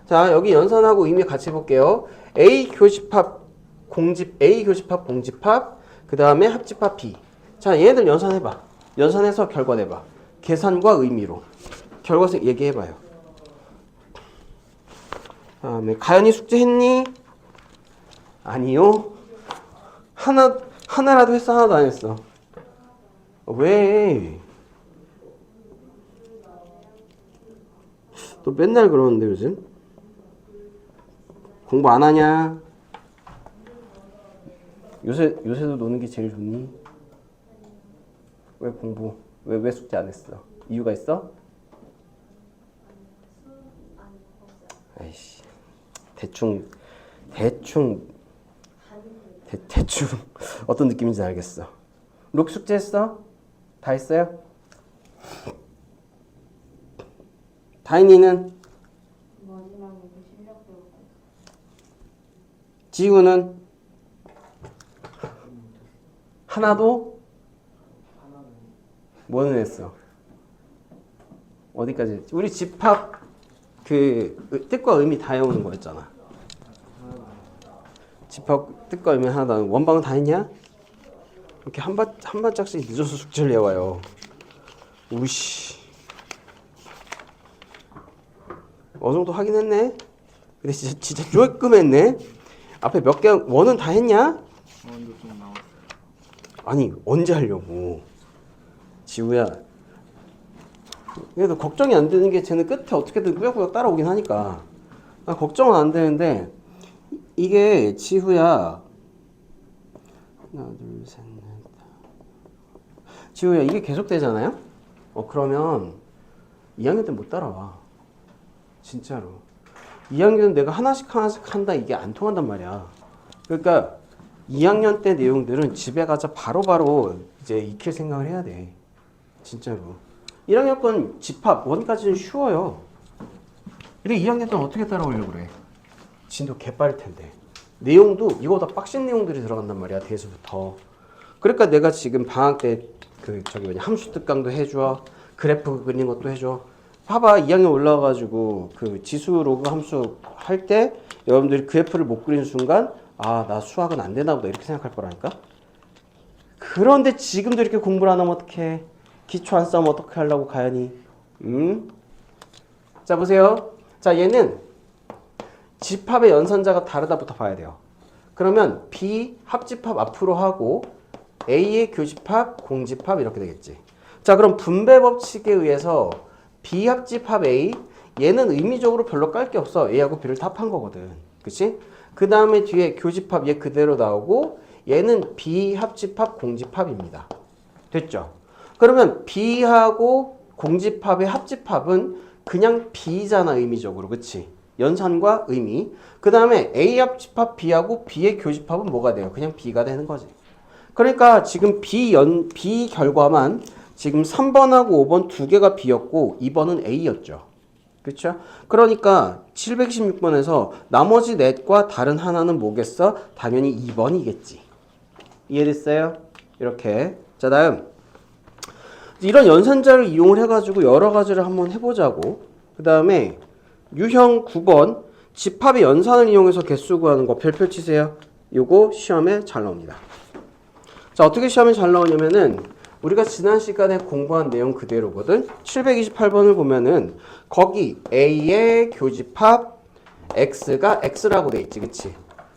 자, 여기 연산하고 의미 같이 볼게요. A 교집합 공집합 그 다음에 합집합 B. 자, 얘네들 연산해봐. 연산해서 결과 내봐. 계산과 의미로 결과 얘기해봐요. 다음에 가연이 숙제했니? 아니요. 하나라도 했어? 하나도 안 했어? 왜? 또 맨날 그러는데 요즘? 공부 안 하냐? 요새도 노는 게 제일 좋니? 왜 숙제 안 했어? 이유가 있어? 아이씨, 대충 어떤 느낌인지 알겠어. 룩 숙제 했어? 다 했어요? 다인이는? 지우는? 하나도? 뭐는 했어? 어디까지 했지? 우리 집합 뜻과 의미 다 해오는 거였잖아. 집합 뜻과 의미 하나도 안 하고 원방은 다 했냐? 이렇게 한 발짝씩 늦어서 숙제를 해와요. 우씨. 어느 정도 하긴 했네. 근데 진짜 조금 했네. 앞에 몇 개 원은 다 했냐? 원도 좀 나왔어요. 아니 언제 하려고? 지우야. 그래도 걱정이 안 되는 게 쟤는 끝에 어떻게든 꾸역꾸역 따라오긴 하니까. 걱정은 안 되는데 이게 지우야. 하나 둘 셋 넷. 지우야 이게 계속 되잖아요? 그러면 2학년 때 못 따라와. 진짜로. 2학년은 내가 하나씩 한다 이게 안 통한단 말이야. 그러니까 2학년 때 내용들은 집에 가서 바로바로 이제 익힐 생각을 해야 돼. 진짜로. 1학년 건 집합 원까지는 쉬워요. 근데 2학년 때는 어떻게 따라오려고 그래? 진도 개빠를 텐데. 내용도 이거보다 빡신 내용들이 들어간단 말이야. 대수부터. 그러니까 내가 지금 방학 때 함수 특강도 해줘. 그래프 그리는 것도 해줘. 봐봐 2학년 올라와가지고 그 지수 로그 함수 할 때 여러분들이 그래프를 못 그리는 순간 아 나 수학은 안 되나 보다 이렇게 생각할 거라니까. 그런데 지금도 이렇게 공부를 안 하면 어떡해. 기초 안 싸우면 어떻게 하려고 가연이. 자 보세요. 자 얘는 집합의 연산자가 다르다부터 봐야 돼요. 그러면 B 합집합 앞으로 하고 A의 교집합, 공집합 이렇게 되겠지. 자 그럼 분배 법칙에 의해서 B 합집합 A 얘는 의미적으로 별로 깔 게 없어. A하고 B를 합한 거거든. 그치? 그 다음에 뒤에 교집합 얘 그대로 나오고 얘는 B 합집합, 공집합입니다. 됐죠? 그러면 B하고 공집합의 합집합은 그냥 B잖아 의미적으로. 그치? 연산과 의미. 그 다음에 A 합집합 B하고 B의 교집합은 뭐가 돼요? 그냥 B가 되는 거지. 그러니까 지금 B 결과만 지금 3번하고 5번 두 개가 B였고 2번은 A였죠. 그렇죠? 그러니까 716번에서 나머지 넷과 다른 하나는 뭐겠어? 당연히 2번이겠지. 이해됐어요? 이렇게. 자 다음 이런 연산자를 이용을 해가지고 여러 가지를 한번 해보자고. 그 다음에 유형 9번 집합의 연산을 이용해서 개수 구하는 거 별표 치세요. 요거 시험에 잘 나옵니다. 자 어떻게 시험에 잘 나오냐면은 우리가 지난 시간에 공부한 내용 그대로거든. 728번을 보면은 거기 A의 교집합 X가 X라고 돼 있지. 그치?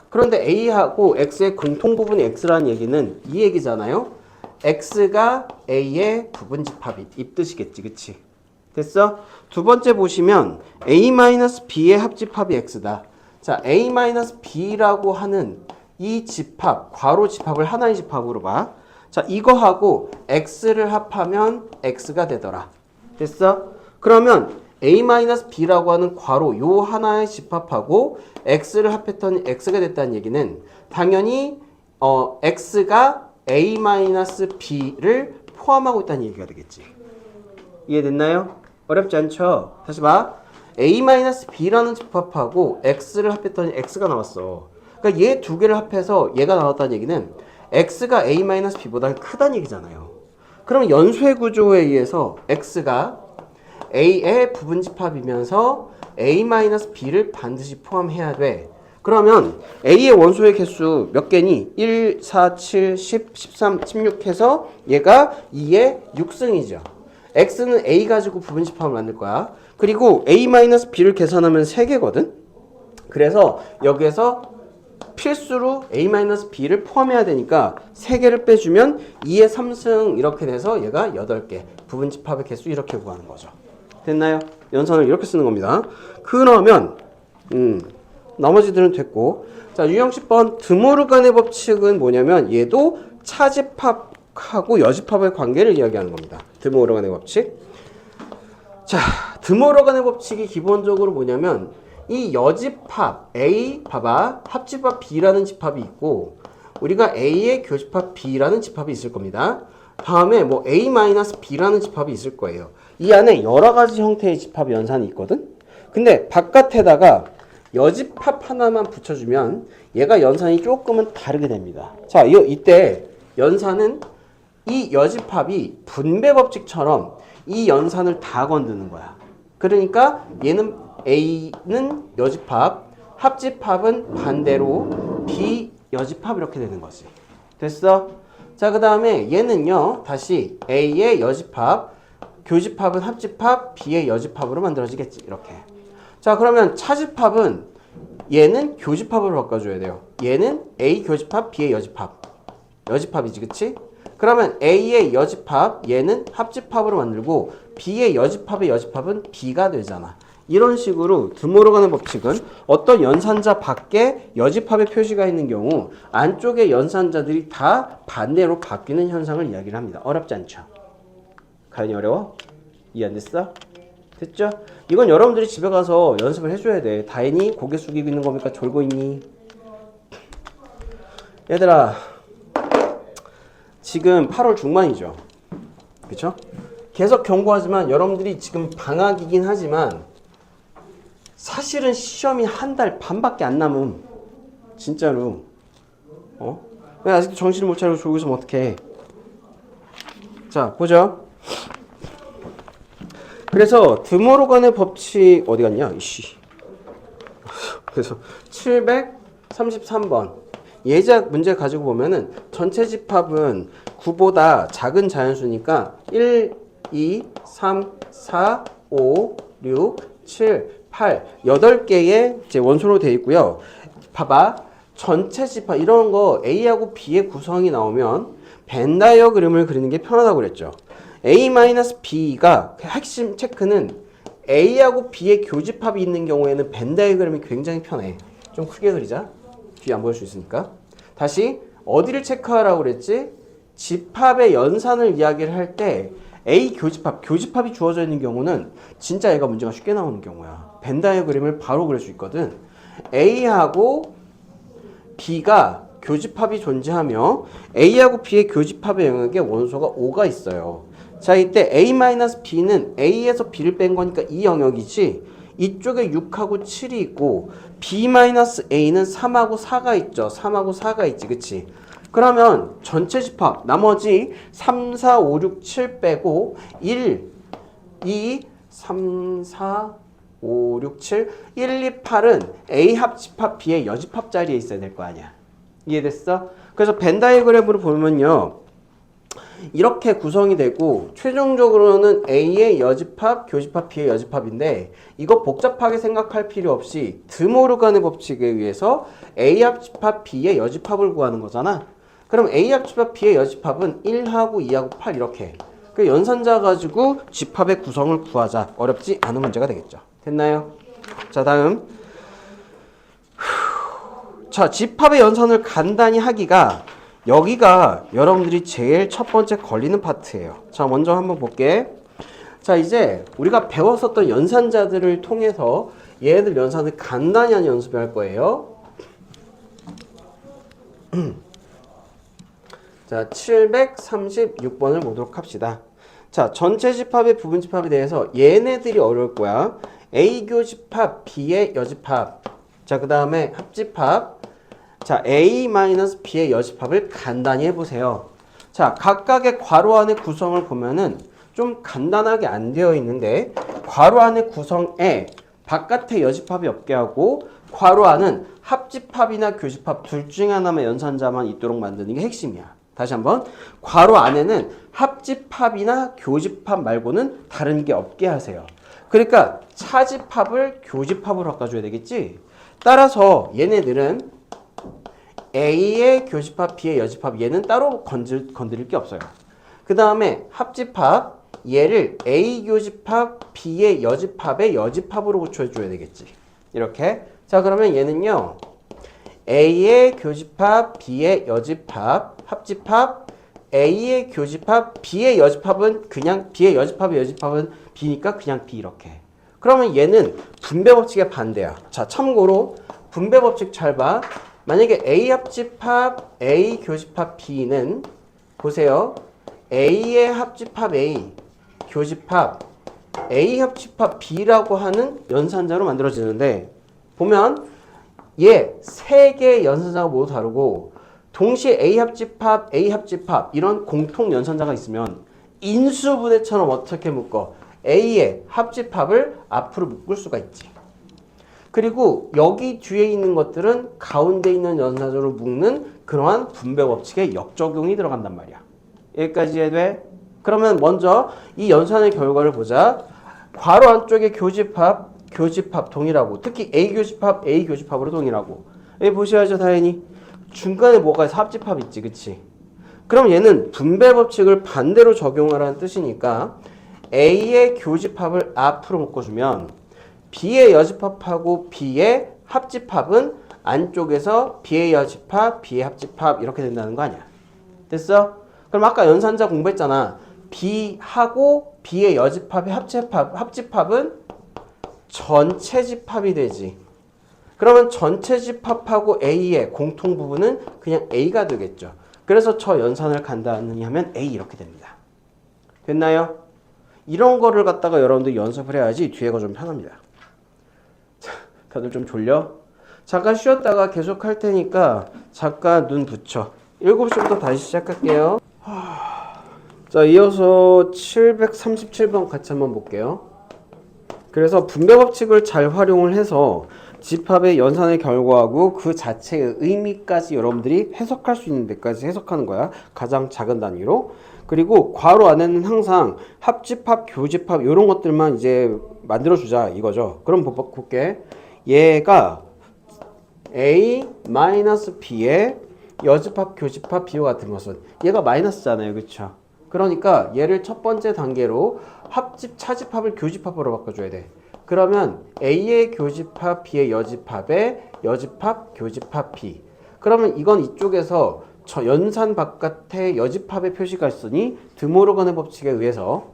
그런데 A하고 X의 공통 부분이 X라는 얘기는 이 얘기잖아요. X가 A의 부분집합이 이 뜻이겠지. 그치? 됐어? 두 번째 보시면 A-B의 합집합이 X다. 자, A-B라고 하는 이 집합, 괄호 집합을 하나의 집합으로 봐. 자, 이거하고 X를 합하면 X가 되더라. 됐어? 그러면 A-B라고 하는 괄호 요 하나의 집합하고 X를 합했더니 X가 됐다는 얘기는 당연히 X가 A-B를 포함하고 있다는 얘기가 되겠지. 이해됐나요? 어렵지 않죠? 다시 봐. A-B라는 집합하고 X를 합했더니 X가 나왔어. 그러니까 얘 두 개를 합해서 얘가 나왔다는 얘기는 X가 A-B보다 크다는 얘기잖아요. 그럼 연쇄 구조에 의해서 X가 A의 부분집합이면서 A-B를 반드시 포함해야 돼. 그러면 A의 원소의 개수 몇 개니? 1, 4, 7, 10, 13, 16 해서 얘가 2의 6승이죠. X는 A 가지고 부분집합을 만들 거야. 그리고 A-B를 계산하면 3개거든. 그래서 여기에서 필수로 A-B를 포함해야 되니까 3개를 빼주면 2의 3승 이렇게 돼서 얘가 8개. 부분집합의 개수 이렇게 구하는 거죠. 됐나요? 연산을 이렇게 쓰는 겁니다. 그러면 나머지들은 됐고, 자 유형 10번 드모르간의 법칙은 뭐냐면 얘도 차집합하고 여집합의 관계를 이야기하는 겁니다. 드모르간의 법칙. 자 드모르간의 법칙이 기본적으로 뭐냐면 이 여집합 A 봐봐 합집합 B라는 집합이 있고 우리가 A의 교집합 B라는 집합이 있을 겁니다. 다음에 뭐 A-B라는 집합이 있을 거예요. 이 안에 여러 가지 형태의 집합 연산이 있거든. 근데 바깥에다가 여집합 하나만 붙여주면 얘가 연산이 조금은 다르게 됩니다. 자, 이때 연산은 이 여집합이 분배 법칙처럼 이 연산을 다 건드는 거야. 그러니까 얘는 A는 여집합, 합집합은 반대로 B 여집합 이렇게 되는 거지. 됐어? 자, 그 다음에 얘는요, 다시 A의 여집합, 교집합은 합집합, B의 여집합으로 만들어지겠지. 이렇게. 자, 그러면 차집합은 얘는 교집합으로 바꿔줘야 돼요. 얘는 A 교집합, B의 여집합. 여집합이지, 그치? 그러면 A의 여집합, 얘는 합집합으로 만들고 B의 여집합의 여집합은 B가 되잖아. 이런 식으로 드모르간의 법칙은 어떤 연산자 밖에 여집합의 표시가 있는 경우 안쪽의 연산자들이 다 반대로 바뀌는 현상을 이야기를 합니다. 어렵지 않죠? 가연이 어려워? 이해 안 됐어? 됐죠? 이건 여러분들이 집에 가서 연습을 해줘야 돼. 다인이 고개 숙이고 있는 겁니까? 졸고 있니? 얘들아, 지금 8월 중반이죠. 그쵸? 계속 경고하지만 여러분들이 지금 방학이긴 하지만 사실은 시험이 한 달 반밖에 안 남음. 진짜로. 왜 아직도 정신을 못 차리고 졸고 있으면 어떡해. 자, 보죠. 그래서 드모르간의 법칙 어디 갔냐? 이씨. 그래서 733번 예제학 문제 가지고 보면은 전체 집합은 9보다 작은 자연수니까 1, 2, 3, 4, 5, 6, 7, 8, 8개의 이제 원소로 되어 있고요. 봐봐. 전체 집합 이런 거 A하고 B의 구성이 나오면 벤 다이어그램을 그리는 게 편하다고 그랬죠. A-B가 핵심 체크는 A하고 B의 교집합이 있는 경우에는 벤 다이어그램이 굉장히 편해. 좀 크게 그리자. 뒤에 안 보일 수 있으니까. 다시 어디를 체크하라고 그랬지? 집합의 연산을 이야기를 할 때 A 교집합이 주어져 있는 경우는 진짜 얘가 문제가 쉽게 나오는 경우야. 벤 다이어그램을 바로 그릴 수 있거든. A하고 B가 교집합이 존재하며 A하고 B의 교집합의 영역에 원소가 5가 있어요. 자, 이때 A-B는 A에서 B를 뺀 거니까 이 영역이지 이쪽에 6하고 7이 있고 B-A는 3하고 4가 있죠. 3하고 4가 있지. 그치? 그러면 전체 집합 나머지 3, 4, 5, 6, 7 빼고 1, 2, 3, 4, 5, 6, 7, 1, 2, 8은 A 합집합 B의 여집합 자리에 있어야 될 거 아니야. 이해됐어? 그래서 벤 다이어그램으로 보면요. 이렇게 구성이 되고 최종적으로는 A의 여집합, 교집합, B의 여집합인데 이거 복잡하게 생각할 필요 없이 드모르간의 법칙에 의해서 A 합집합, B의 여집합을 구하는 거잖아. 그럼 A 합집합, B의 여집합은 1하고 2하고 8 이렇게. 그 연산자 가지고 집합의 구성을 구하자. 어렵지 않은 문제가 되겠죠. 됐나요? 자, 다음. 자, 집합의 연산을 간단히 하기가 여기가 여러분들이 제일 첫 번째 걸리는 파트예요. 자, 먼저 한번 볼게. 자, 이제 우리가 배웠었던 연산자들을 통해서 얘네들 연산을 간단히 하는 연습을 할 거예요. 자, 736번을 보도록 합시다. 자, 전체 집합의 부분 집합에 대해서 얘네들이 어려울 거야. A 교집합, B의 여집합. 자, 그 다음에 합집합. 자, A-B의 여집합을 간단히 해보세요. 자, 각각의 괄호 안의 구성을 보면은 좀 간단하게 안 되어 있는데 괄호 안의 구성에 바깥에 여집합이 없게 하고 괄호 안은 합집합이나 교집합 둘 중에 하나만 연산자만 있도록 만드는 게 핵심이야. 다시 한번 괄호 안에는 합집합이나 교집합 말고는 다른 게 없게 하세요. 그러니까 차집합을 교집합으로 바꿔줘야 되겠지? 따라서 얘네들은 A의 교집합, B의 여집합 얘는 따로 건드릴 게 없어요. 그 다음에 합집합 얘를 A 교집합, B의 여집합의 여집합으로 고쳐줘야 되겠지. 이렇게. 자, 그러면 얘는요. A의 교집합, B의 여집합, 합집합 A의 교집합, B의 여집합은 그냥 B의 여집합의 여집합은 B니까 그냥 B 이렇게. 그러면 얘는 분배 법칙의 반대야. 자, 참고로 분배 법칙 잘 봐. 만약에 A 합집합, A 교집합 B는 보세요. A의 합집합 A, 교집합 A 합집합 B라고 하는 연산자로 만들어지는데 보면 얘 세 개의 연산자가 모두 다르고 동시에 A 합집합, A 합집합 이런 공통 연산자가 있으면 인수분해처럼 어떻게 묶어? A의 합집합을 앞으로 묶을 수가 있지. 그리고 여기 뒤에 있는 것들은 가운데 있는 연산자로 묶는 그러한 분배 법칙의 역적용이 들어간단 말이야. 여기까지 이해돼? 그러면 먼저 이 연산의 결과를 보자. 괄호 안쪽에 교집합 동일하고 특히 A 교집합, A 교집합으로 동일하고 여기 보셔야죠 당연히 중간에 뭐가 합집합 있지 그치? 그럼 얘는 분배 법칙을 반대로 적용하라는 뜻이니까 A의 교집합을 앞으로 묶어주면 B의 여집합하고 B의 합집합은 안쪽에서 B의 여집합, B의 합집합 이렇게 된다는 거 아니야. 됐어? 그럼 아까 연산자 공부했잖아. B하고 B의 여집합의 합집합은 전체 집합이 되지. 그러면 전체 집합하고 A의 공통 부분은 그냥 A가 되겠죠. 그래서 저 연산을 간다느니 하면 A 이렇게 됩니다. 됐나요? 이런 거를 갖다가 여러분들 연습을 해야지 뒤에가 좀 편합니다. 자, 다들 좀 졸려? 잠깐 쉬었다가 계속 할 테니까 잠깐 눈 붙여. 7시부터 다시 시작할게요. 자, 이어서 737번 같이 한번 볼게요. 그래서 분배 법칙을 잘 활용을 해서 집합의 연산의 결과하고 그 자체의 의미까지 여러분들이 해석할 수 있는 데까지 해석하는 거야. 가장 작은 단위로. 그리고 괄호 안에는 항상 합집합, 교집합 이런 것들만 이제 만들어주자 이거죠. 그럼 볼게. 얘가 A-B의 여집합, 교집합, 비호 같은 것은 얘가 마이너스잖아요. 그쵸? 그러니까 얘를 첫 번째 단계로 합집, 차집합을 교집합으로 바꿔줘야 돼. 그러면 A의 교집합, B의 여집합에 여집합, 교집합, B. 그러면 이건 이쪽에서 저 연산 바깥에 여집합의 표시가 있으니 드모르건의 법칙에 의해서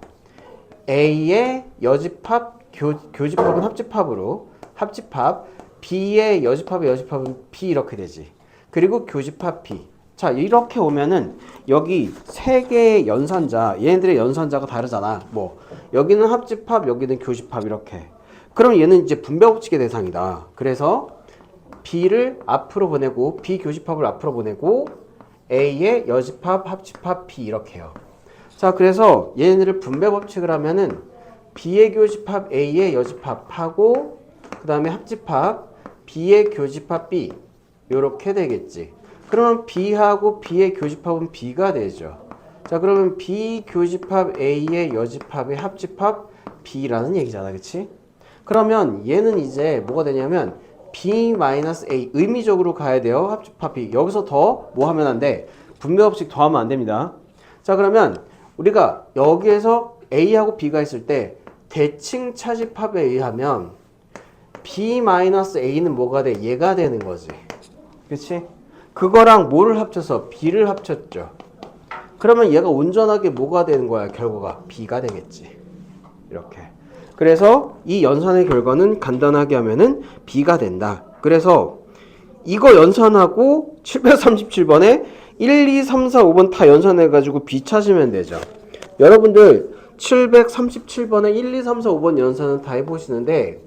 A의 여집합, 교집합은 합집합으로 합집합, B의 여집합의 여집합은 B 이렇게 되지. 그리고 교집합 B. 자, 이렇게 오면은 여기 세 개의 연산자, 얘네들의 연산자가 다르잖아. 뭐 여기는 합집합, 여기는 교집합 이렇게. 그럼 얘는 이제 분배 법칙의 대상이다. 그래서 B를 앞으로 보내고 B 교집합을 앞으로 보내고 A의 여집합, 합집합, B 이렇게 해요. 자, 그래서 얘네들을 분배 법칙을 하면은 B의 교집합, A의 여집합하고 그 다음에 합집합, B의 교집합, B 이렇게 되겠지. 그러면 B하고 B의 교집합은 B가 되죠. 자, 그러면 B 교집합 A의 여집합의 합집합 B라는 얘기잖아. 그치? 그러면 얘는 이제 뭐가 되냐면 B-A 의미적으로 가야 돼요. 합집합 B. 여기서 더 뭐 하면 안 돼? 분배 법칙 더하면 안 됩니다. 자, 그러면 우리가 여기에서 A하고 B가 있을 때 대칭 차집합에 의하면 B-A는 뭐가 돼? 얘가 되는 거지. 그치? 그거랑 뭐를 합쳐서 B를 합쳤죠. 그러면 얘가 온전하게 뭐가 되는 거야? 결과가 B가 되겠지. 이렇게. 그래서 이 연산의 결과는 간단하게 하면은 B가 된다. 그래서 이거 연산하고 737번에 1, 2, 3, 4, 5번 다 연산해가지고 B 찾으면 되죠. 여러분들 737번에 1, 2, 3, 4, 5번 연산은 다 해보시는데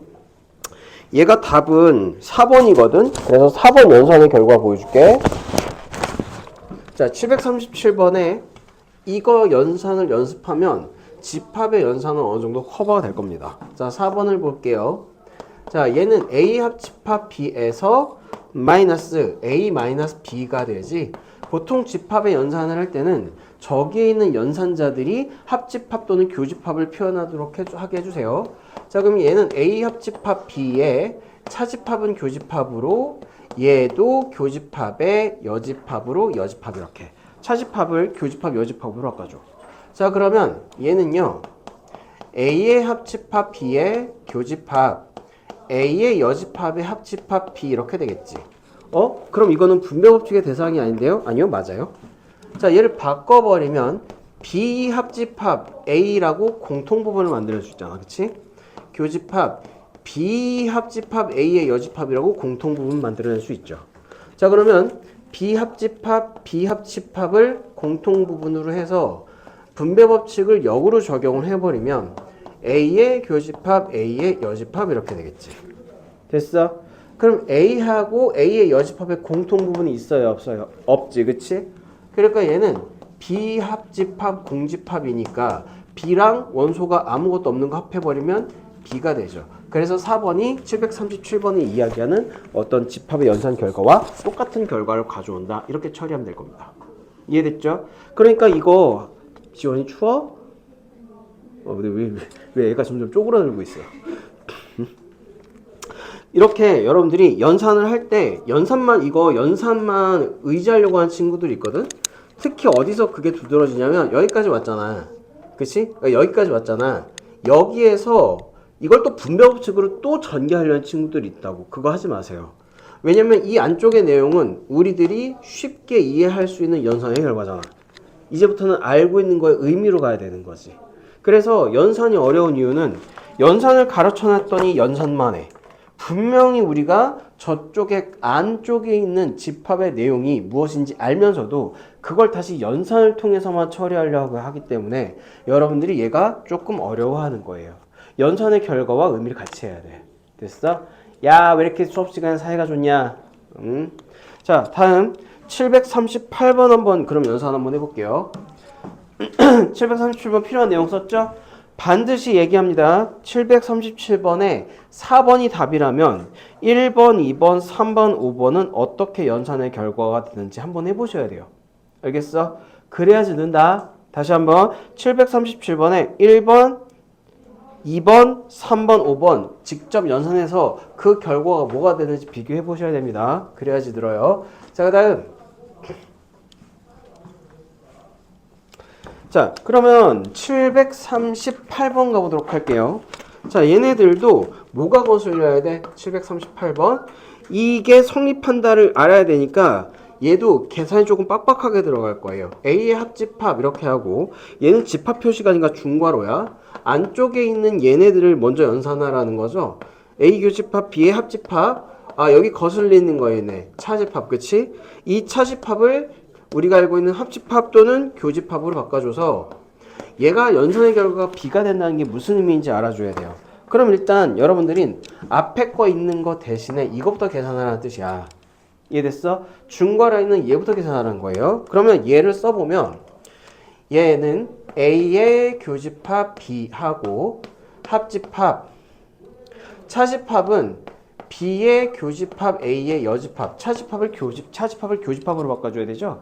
얘가 답은 4번이거든. 그래서 4번 연산의 결과 보여줄게. 자, 737번에 이거 연산을 연습하면 집합의 연산은 어느 정도 커버가 될 겁니다. 자, 4번을 볼게요. 자, 얘는 A 합집합 B에서 마이너스 A 마이너스 B가 되지. 보통 집합의 연산을 할 때는 저기에 있는 연산자들이 합집합 또는 교집합을 표현하도록 하게 해주세요. 자, 그럼 얘는 A 합집합 B에 차집합은 교집합으로 얘도 교집합에 여집합으로 여집합 이렇게 차집합을 교집합 여집합으로 바꿔줘. 자, 그러면 얘는요 A의 합집합 B의 교집합 A의 여집합의 합집합 B 이렇게 되겠지. 그럼 이거는 분배 법칙의 대상이 아닌데요? 아니요, 맞아요. 자, 얘를 바꿔버리면 B 합집합 A라고 공통 부분을 만들 수 있잖아. 그치? 교집합 B 합집합 A의 여집합이라고 공통 부분 만들어낼 수 있죠. 자, 그러면 B 합집합 B 합집합을 공통 부분으로 해서 분배 법칙을 역으로 적용을 해버리면 A의 교집합 A의 여집합 이렇게 되겠지. 됐어? 그럼 A하고 A의 여집합의 공통 부분이 있어요? 없어요? 없지. 그치? 그러니까 얘는 B 합집합 공집합이니까 B랑 원소가 아무것도 없는 거 합해버리면 B가 되죠. 그래서 4번이 737번이 이야기하는 어떤 집합의 연산 결과와 똑같은 결과를 가져온다. 이렇게 처리하면 될 겁니다. 이해됐죠? 그러니까 이거 지원이 추워? 근데 왜 애가 점점 쪼그라들고 있어요? 이렇게 여러분들이 연산을 할 때 연산만 의지하려고 하는 친구들이 있거든? 특히 어디서 그게 두드러지냐면 여기까지 왔잖아. 그치? 여기까지 왔잖아. 여기에서 이걸 또 분배 법칙으로 또 전개하려는 친구들이 있다고. 그거 하지 마세요. 왜냐면 이 안쪽의 내용은 우리들이 쉽게 이해할 수 있는 연산의 결과잖아. 이제부터는 알고 있는 거에 의미로 가야 되는 거지. 그래서 연산이 어려운 이유는 연산을 가르쳐놨더니 연산만 해. 분명히 우리가 저쪽에 안쪽에 있는 집합의 내용이 무엇인지 알면서도 그걸 다시 연산을 통해서만 처리하려고 하기 때문에 여러분들이 얘가 조금 어려워하는 거예요. 연산의 결과와 의미를 같이 해야 돼. 됐어? 야, 왜 이렇게 수업 시간에 사이가 좋냐? 자, 다음 738번 한번 그럼 연산 한번 해볼게요. 737번 필요한 내용 썼죠? 반드시 얘기합니다. 737번에 4번이 답이라면 1번, 2번, 3번, 5번은 어떻게 연산의 결과가 되는지 한번 해보셔야 돼요. 알겠어? 그래야지 는다. 다시 한번 737번에 1번, 2번, 3번, 5번 직접 연산해서 그 결과가 뭐가 되는지 비교해 보셔야 됩니다. 그래야지 늘어요. 자, 그 다음 자, 그러면 738번 가보도록 할게요. 자, 얘네들도 뭐가 거슬려야 돼? 738번. 이게 성립한다를 알아야 되니까 얘도 계산이 조금 빡빡하게 들어갈 거예요. A의 합집합 이렇게 하고 얘는 집합 표시가 아니라 중괄호야. 안쪽에 있는 얘네들을 먼저 연산하라는 거죠. A 교집합, B의 합집합. 아, 여기 거슬리는 거 얘네. 차집합, 그치? 이 차집합을 우리가 알고 있는 합집합 또는 교집합으로 바꿔줘서 얘가 연산의 결과가 B가 된다는 게 무슨 의미인지 알아줘야 돼요. 그럼 일단 여러분들이 앞에 거 있는 거 대신에 이것부터 계산하라는 뜻이야. 이해됐어? 중괄호에 있는 얘부터 계산하라는 거예요. 그러면 얘를 써보면 얘는 A의 교집합 B하고 합집합, 차집합은 B의 교집합 A의 여집합, 차집합을 교집합으로 바꿔줘야 되죠.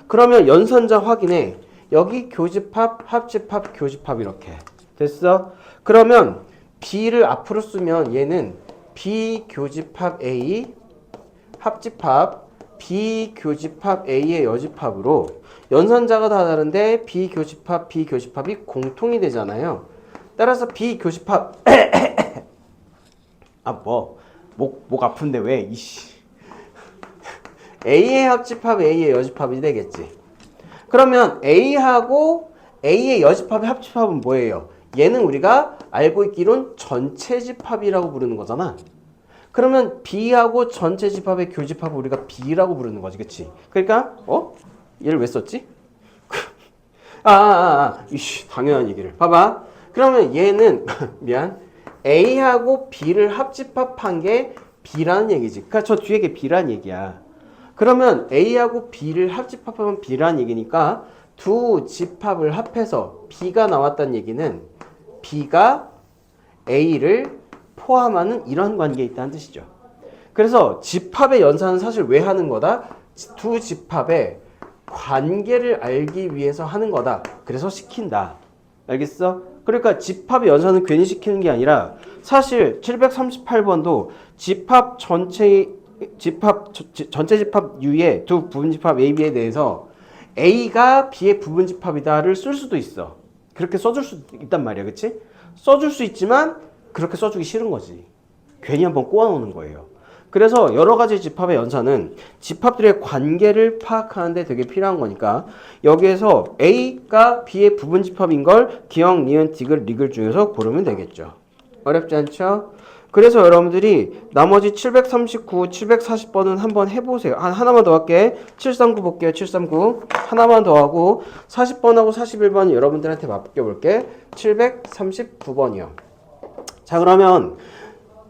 그러면 연산자 확인해. 여기 교집합, 합집합, 교집합 이렇게 됐어? 그러면 B를 앞으로 쓰면 얘는 B 교집합 A 합집합 B 교집합 A의 여집합으로 연산자가 다 다른데 B 교집합 B 교집합이 공통이 되잖아요. 따라서 B 교집합 목 아픈데 왜 이씨 A의 합집합 A의 여집합이 되겠지. 그러면 A하고 A의 여집합의 합집합은 뭐예요? 얘는 우리가 알고 있기론 전체 집합이라고 부르는 거잖아. 그러면 B하고 전체 집합의 교집합을 우리가 B라고 부르는 거지, 그치? 그러니까 얘를 왜 썼지? 이씨, 당연한 얘기를 봐봐. 그러면 얘는 미안, A하고 B를 합집합한 게 B라는 얘기지. 그러니까 저 뒤에 게 B라는 얘기야. 그러면 A하고 B를 합집합하면 B라는 얘기니까 두 집합을 합해서 B가 나왔다는 얘기는 B가 A를 포함하는 이런 관계에 있다는 뜻이죠. 그래서 집합의 연산은 사실 왜 하는 거다? 두 집합의 관계를 알기 위해서 하는 거다. 그래서 시킨다. 알겠어? 그러니까 집합의 연산은 괜히 시키는 게 아니라 사실 738번도 전체 집합 U의 두 부분집합 A, B에 대해서 A가 B의 부분집합이다를 쓸 수도 있어. 그렇게 써줄 수 있단 말이야. 그치? 써줄 수 있지만 그렇게 써주기 싫은 거지. 괜히 한번 꼬아놓는 거예요. 그래서 여러 가지 집합의 연산은 집합들의 관계를 파악하는 데 되게 필요한 거니까 여기에서 A가 B의 부분집합인 걸 기억, 니은, 디귿, 리글 중에서 고르면 되겠죠. 어렵지 않죠? 그래서 여러분들이 나머지 739, 740번은 한번 해보세요. 하나만 더 할게. 739 볼게요. 739 하나만 더 하고 40번하고 41번 여러분들한테 맡겨볼게. 739번이요. 자, 그러면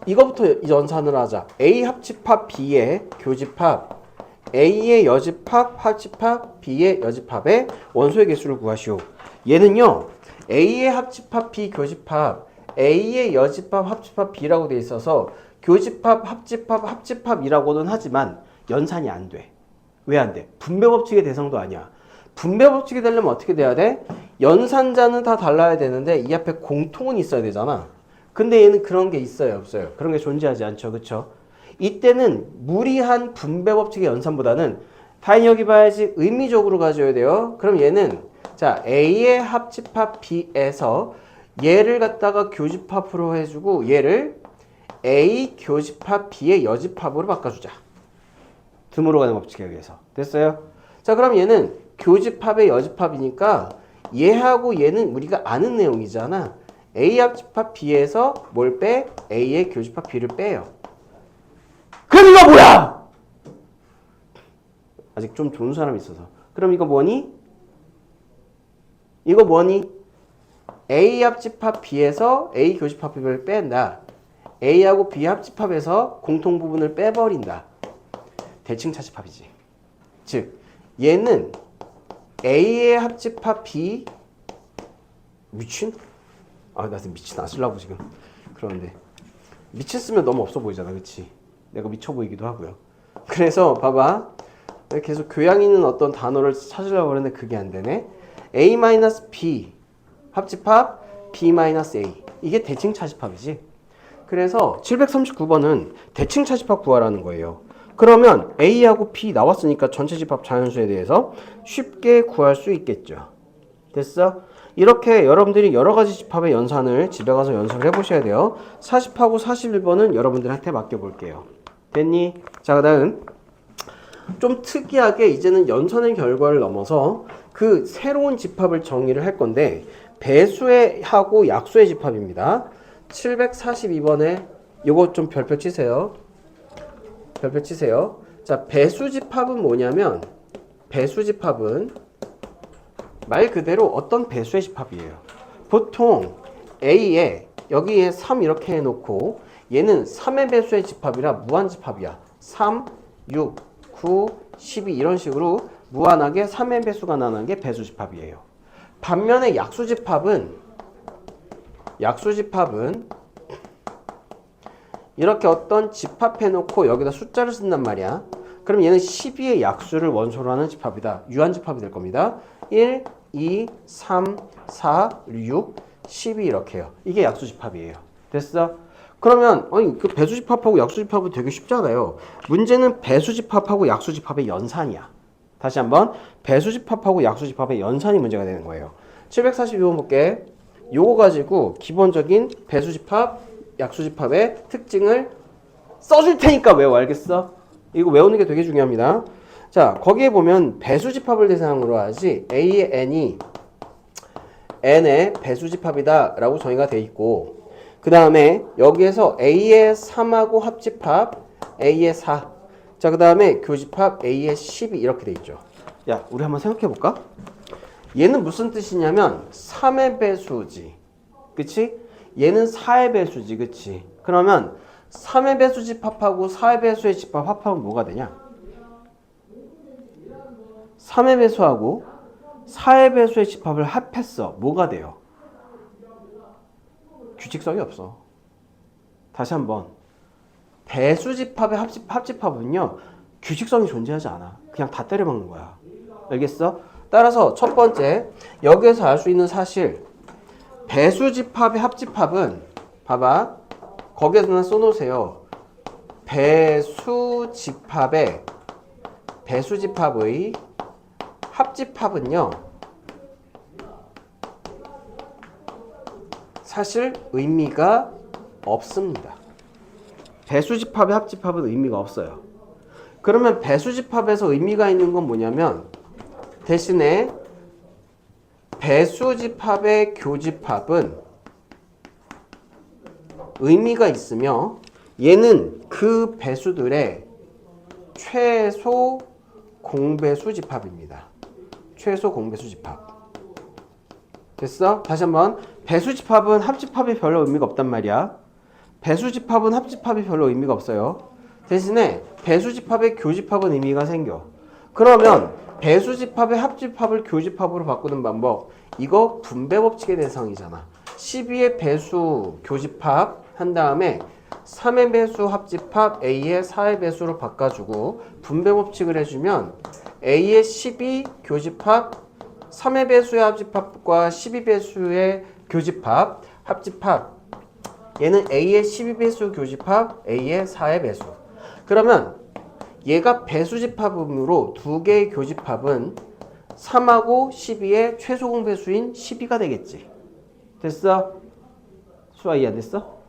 이거부터 연산을 하자. A 합집합 B의 교집합 A의 여집합 합집합 B의 여집합의 원소의 개수를 구하시오. 얘는요 A의 합집합 B 교집합 A의 여집합 합집합 B라고 돼 있어서 교집합 합집합이라고는 하지만 연산이 안 돼. 왜 안 돼? 분배 법칙의 대상도 아니야. 분배 법칙이 되려면 어떻게 돼야 돼? 연산자는 다 달라야 되는데 이 앞에 공통은 있어야 되잖아. 근데 얘는 그런 게 있어요, 없어요? 그런 게 존재하지 않죠, 그쵸? 이때는 무리한 분배 법칙의 연산보다는 다행히 여기 봐야지 의미적으로 가져야 돼요. 그럼 얘는 자 A의 합집합 B에서 얘를 갖다가 교집합으로 해주고 얘를 A 교집합 B의 여집합으로 바꿔주자. 드물어 가는 법칙에 의해서. 됐어요? 자, 그럼 얘는 교집합의 여집합이니까 얘하고 얘는 우리가 아는 내용이잖아. A 합집합 B에서 뭘 빼? A의 교집합 B를 빼요. 그럼 이거 뭐야? 아직 좀 좋은 사람이 있어서. 그럼 이거 뭐니? 이거 뭐니? A 합집합 B에서 A 교집합 B를 뺀다. A하고 B 합집합에서 공통 부분을 빼버린다. 대칭 차집합이지. 즉 얘는 A의 합집합 B 미친? 나 미친 안 쓰려고 지금 그러는데 미친 쓰면 너무 없어 보이잖아, 그치? 내가 미쳐 보이기도 하고요. 그래서 봐봐, 계속 교양 있는 어떤 단어를 찾으려고 그러는데 그게 안 되네. A-B 합집합 B-A 이게 대칭 차집합이지. 그래서 739번은 대칭 차집합 구하라는 거예요. 그러면 A하고 B 나왔으니까 전체 집합 자연수에 대해서 쉽게 구할 수 있겠죠. 됐어? 이렇게 여러분들이 여러 가지 집합의 연산을 집에 가서 연습을 해보셔야 돼요. 40하고 41번은 여러분들한테 맡겨볼게요. 됐니? 자, 그 다음 좀 특이하게 이제는 연산의 결과를 넘어서 그 새로운 집합을 정의를 할 건데 배수의 하고 약수의 집합입니다. 742번에 요거 좀 별표 치세요. 별표 치세요. 자, 배수집합은 뭐냐면 배수집합은 말 그대로 어떤 배수의 집합이에요. 보통 A에 여기에 3 이렇게 해놓고 얘는 3의 배수의 집합이라 무한집합이야. 3, 6, 9, 12 이런 식으로 무한하게 3의 배수가 나는 게 배수집합이에요. 반면에 약수집합은 이렇게 어떤 집합해놓고 여기다 숫자를 쓴단 말이야. 그럼 얘는 12의 약수를 원소로 하는 집합이다. 유한집합이 될 겁니다. 1, 2, 3, 4, 6, 12 이렇게 해요. 이게 약수집합이에요. 됐어? 그러면 그 배수집합하고 약수집합은 되게 쉽잖아요. 문제는 배수집합하고 약수집합의 연산이야. 다시 한번 배수집합하고 약수집합의 연산이 문제가 되는 거예요. 742번 볼게. 요거 가지고 기본적인 배수집합, 약수집합의 특징을 써줄 테니까 외워. 알겠어? 이거 외우는 게 되게 중요합니다. 자, 거기에 보면 배수집합을 대상으로 하지 A의 n이 n의 배수집합이다 라고 정의가 돼 있고, 그 다음에 여기에서 A의 3하고 합집합 A의 4, 자, 그 다음에 교집합 A의 12 이렇게 돼 있죠. 야, 우리 한번 생각해 볼까? 얘는 무슨 뜻이냐면 3의 배수지, 그치? 얘는 4의 배수지, 그치? 그러면 3의 배수 집합하고 4의 배수의 집합 합하면 뭐가 되냐? 3의 배수하고 4의 배수의 집합을 합했어. 뭐가 돼요? 규칙성이 없어. 다시 한번. 배수 집합의 합집합은요, 규칙성이 존재하지 않아. 그냥 다 때려박는 거야. 알겠어? 따라서 첫 번째, 여기에서 알 수 있는 사실, 배수 집합의 합집합은 봐봐. 거기에서는 써놓으세요. 배수 집합의 합집합은요, 사실 의미가 없습니다. 배수집합의 합집합은 의미가 없어요. 그러면 배수집합에서 의미가 있는 건 뭐냐면 대신에 배수집합의 교집합은 의미가 있으며 얘는 그 배수들의 최소 공배수 집합입니다. 최소 공배수 집합. 됐어? 다시 한번. 배수집합은 합집합이 별로 의미가 없단 말이야. 배수집합은 합집합이 별로 의미가 없어요. 대신에 배수집합의 교집합은 의미가 생겨. 그러면 배수집합의 합집합을 교집합으로 바꾸는 방법, 이거 분배법칙의 대상이잖아. 12의 배수 교집합 한 다음에 3의 배수 합집합 A의 4의 배수로 바꿔주고 분배법칙을 해주면 A의 12 교집합 3의 배수의 합집합과 12배수의 교집합 합집합, 얘는 A의 12배수 교집합 A의 4의 배수. 그러면 얘가 배수집합으로 두 개의 교집합은 3하고 12의 최소 공배수인 12가 되겠지. 됐어? 수아 이해 안 됐어?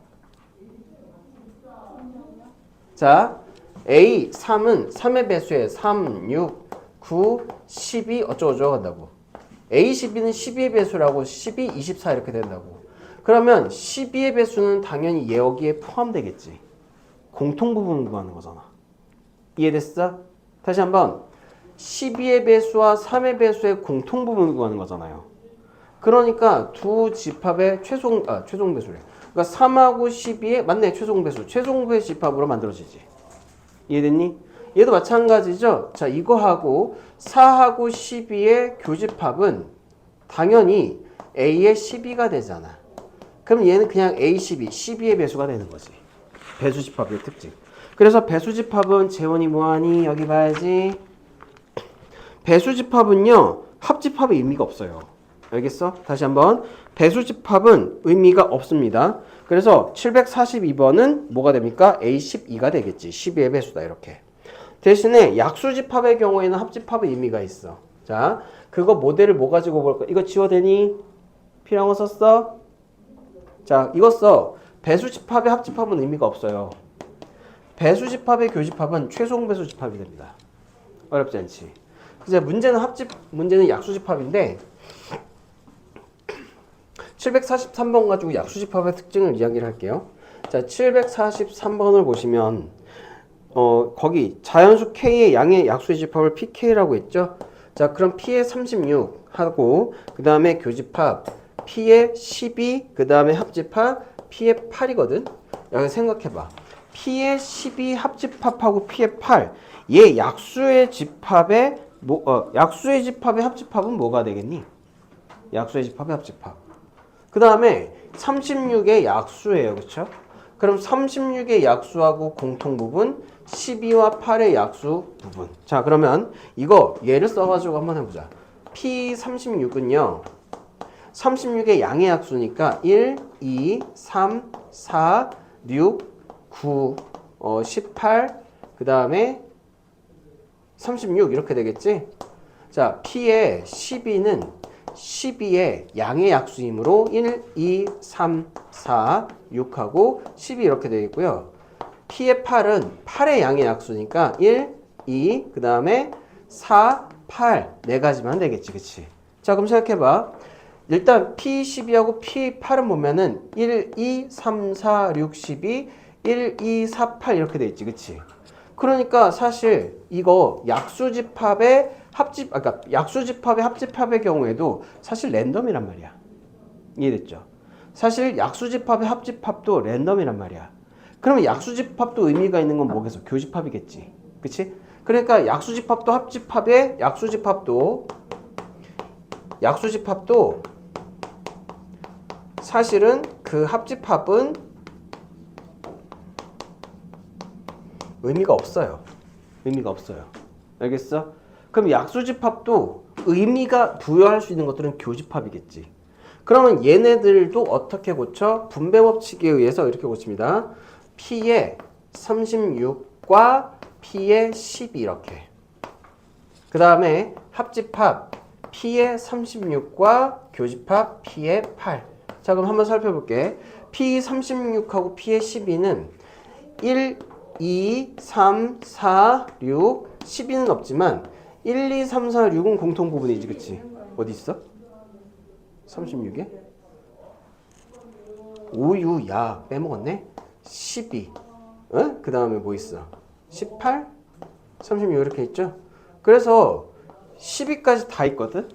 자, A 3은 3의 배수에 3, 6, 9, 12 어쩌고저쩌고 한다고. A 12는 12의 배수라고 12, 24 이렇게 된다고. 그러면 12의 배수는 당연히 여기에 포함되겠지. 공통부분을 구하는 거잖아. 이해됐어? 다시 한번 12의 배수와 3의 배수의 공통부분을 구하는 거잖아요. 그러니까 두 집합의 최종 배수래. 그러니까 3하고 12의 맞네 최종 배수. 최종배 집합으로 만들어지지. 이해됐니? 얘도 마찬가지죠. 자, 이거하고 4하고 12의 교집합은 당연히 A의 12가 되잖아. 그럼 얘는 그냥 A12, 12의 배수가 되는 거지. 배수집합의 특징. 그래서 배수집합은 재원이 뭐하니? 여기 봐야지. 배수집합은요. 합집합의 의미가 없어요. 알겠어? 다시 한번. 배수집합은 의미가 없습니다. 그래서 742번은 뭐가 됩니까? A12가 되겠지. 12의 배수다 이렇게. 대신에 약수집합의 경우에는 합집합의 의미가 있어. 자, 그거 모델을 뭐 가지고 볼까? 이거 지워되니? 필요한 거 썼어? 자, 이거 써. 배수집합의 합집합은 의미가 없어요. 배수집합의 교집합은 최종 배수집합이 됩니다. 어렵지 않지? 이제 문제는 약수집합인데 743번 가지고 약수집합의 특징을 이야기를 할게요. 자, 743번을 보시면 거기 자연수 K의 양의 약수의 집합을 PK라고 했죠. 자, 그럼 P의 36 하고 그 다음에 교집합 P의 12 그 다음에 합집합 P의 8이거든. 여기 생각해봐. P의 12 합집합하고 P의 8 얘 약수의 집합의 약수의 집합의 합집합은 뭐가 되겠니? 약수의 집합의 합집합. 그 다음에 36의 약수예요. 그쵸? 그럼 36의 약수하고 공통부분 12와 8의 약수 부분. 자, 그러면 이거 얘를 써가지고 한번 해보자. P36은요. 36의 양의 약수니까 1, 2, 3, 4, 6, 9, 18, 그 다음에 36 이렇게 되겠지? 자, P의 12는 12의 양의 약수이므로 1, 2, 3, 4, 6하고 12 이렇게 되겠고요. P의 8은 8의 양의 약수니까 1, 2, 그 다음에 4, 8 네 가지만 되겠지. 그치? 자, 그럼 생각해봐. 일단 P12하고 P8은 보면은 1, 2, 3, 4, 6, 12, 1, 2, 4, 8 이렇게 돼 있지. 그치? 그러니까 사실 이거 약수집합의 약수집합의 합집합의 경우에도 사실 랜덤이란 말이야. 이해됐죠? 사실 약수집합의 합집합도 랜덤이란 말이야. 그러면 약수집합도 의미가 있는 건 뭐겠어? 교집합이겠지. 그치? 그러니까 약수집합도 합집합의 약수집합도 사실은 그 합집합은 의미가 없어요. 의미가 없어요. 알겠어? 그럼 약수집합도 의미가 부여할 수 있는 것들은 교집합이겠지. 그러면 얘네들도 어떻게 고쳐? 분배법칙에 의해서 이렇게 고칩니다. P의 36과 P의 12 이렇게. 그 다음에 합집합 P의 36과 교집합 P의 8. 자, 그럼 한번 살펴볼게. P36하고 P의 12는 1, 2, 3, 4, 6, 12는 없지만 1, 2, 3, 4, 6은 공통 부분이지. 그치? 어디 있어? 36에? 5, 6, 야 빼먹었네? 12 그 다음에 뭐 있어? 18? 36 이렇게 있죠? 그래서 12까지 다 있거든?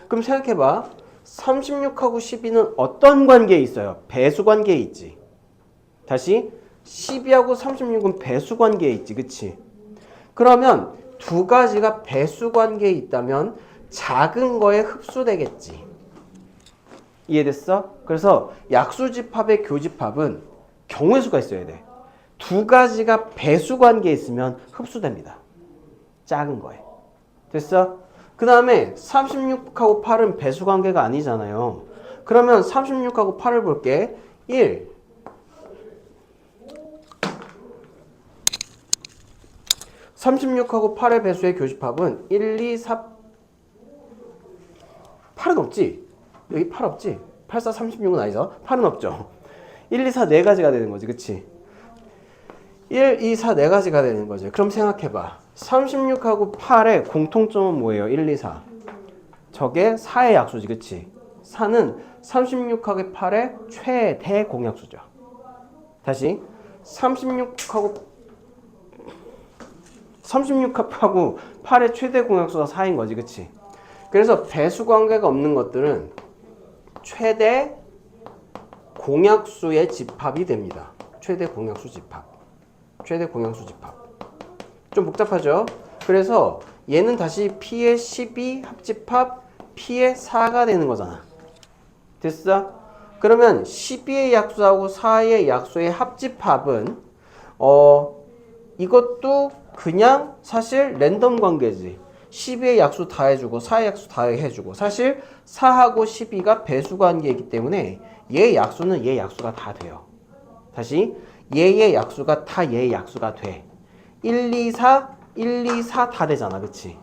그럼 생각해봐. 36하고 12는 어떤 관계에 있어요? 배수 관계에 있지. 다시 12하고 36은 배수 관계에 있지. 그치? 그러면 두 가지가 배수 관계에 있다면 작은 거에 흡수되겠지. 이해됐어? 그래서 약수집합의 교집합은 경우의 수가 있어야 돼. 두 가지가 배수 관계에 있으면 흡수됩니다. 작은 거에. 됐어? 그 다음에 36하고 8은 배수 관계가 아니잖아요. 그러면 36하고 8을 볼게. 1 36하고 8의 배수의 교집합은 1, 2, 4 8은 없지? 여기 8 없지? 8, 4, 36은 아니죠? 8은 없죠? 1, 2, 4 네 가지가 되는 거지. 그치? 1, 2, 4 네 가지가 되는 거지. 그럼 생각해봐. 36하고 8의 공통점은 뭐예요? 1, 2, 4. 저게 4의 약수지. 그치? 4는 36하고 8의 최대 공약수죠. 다시 36하고 8의 최대 공약수가 4인 거지. 그치? 그래서 배수 관계가 없는 것들은 최대 공약수의 집합이 됩니다. 최대 공약수 집합. 최대 공약수 집합. 좀 복잡하죠? 그래서 얘는 다시 P의 12 합집합 P의 4가 되는 거잖아. 됐어? 그러면 12의 약수하고 4의 약수의 합집합은 이것도 그냥 사실 랜덤 관계지. 12의 약수 다 해주고 4의 약수 다 해주고 사실 4하고 12가 배수 관계이기 때문에 얘의 약수는 얘의 약수가 다 돼요. 다시 얘의 약수가 다 얘의 약수가 돼. 1, 2, 4, 1, 2, 4 다 되잖아. 그치?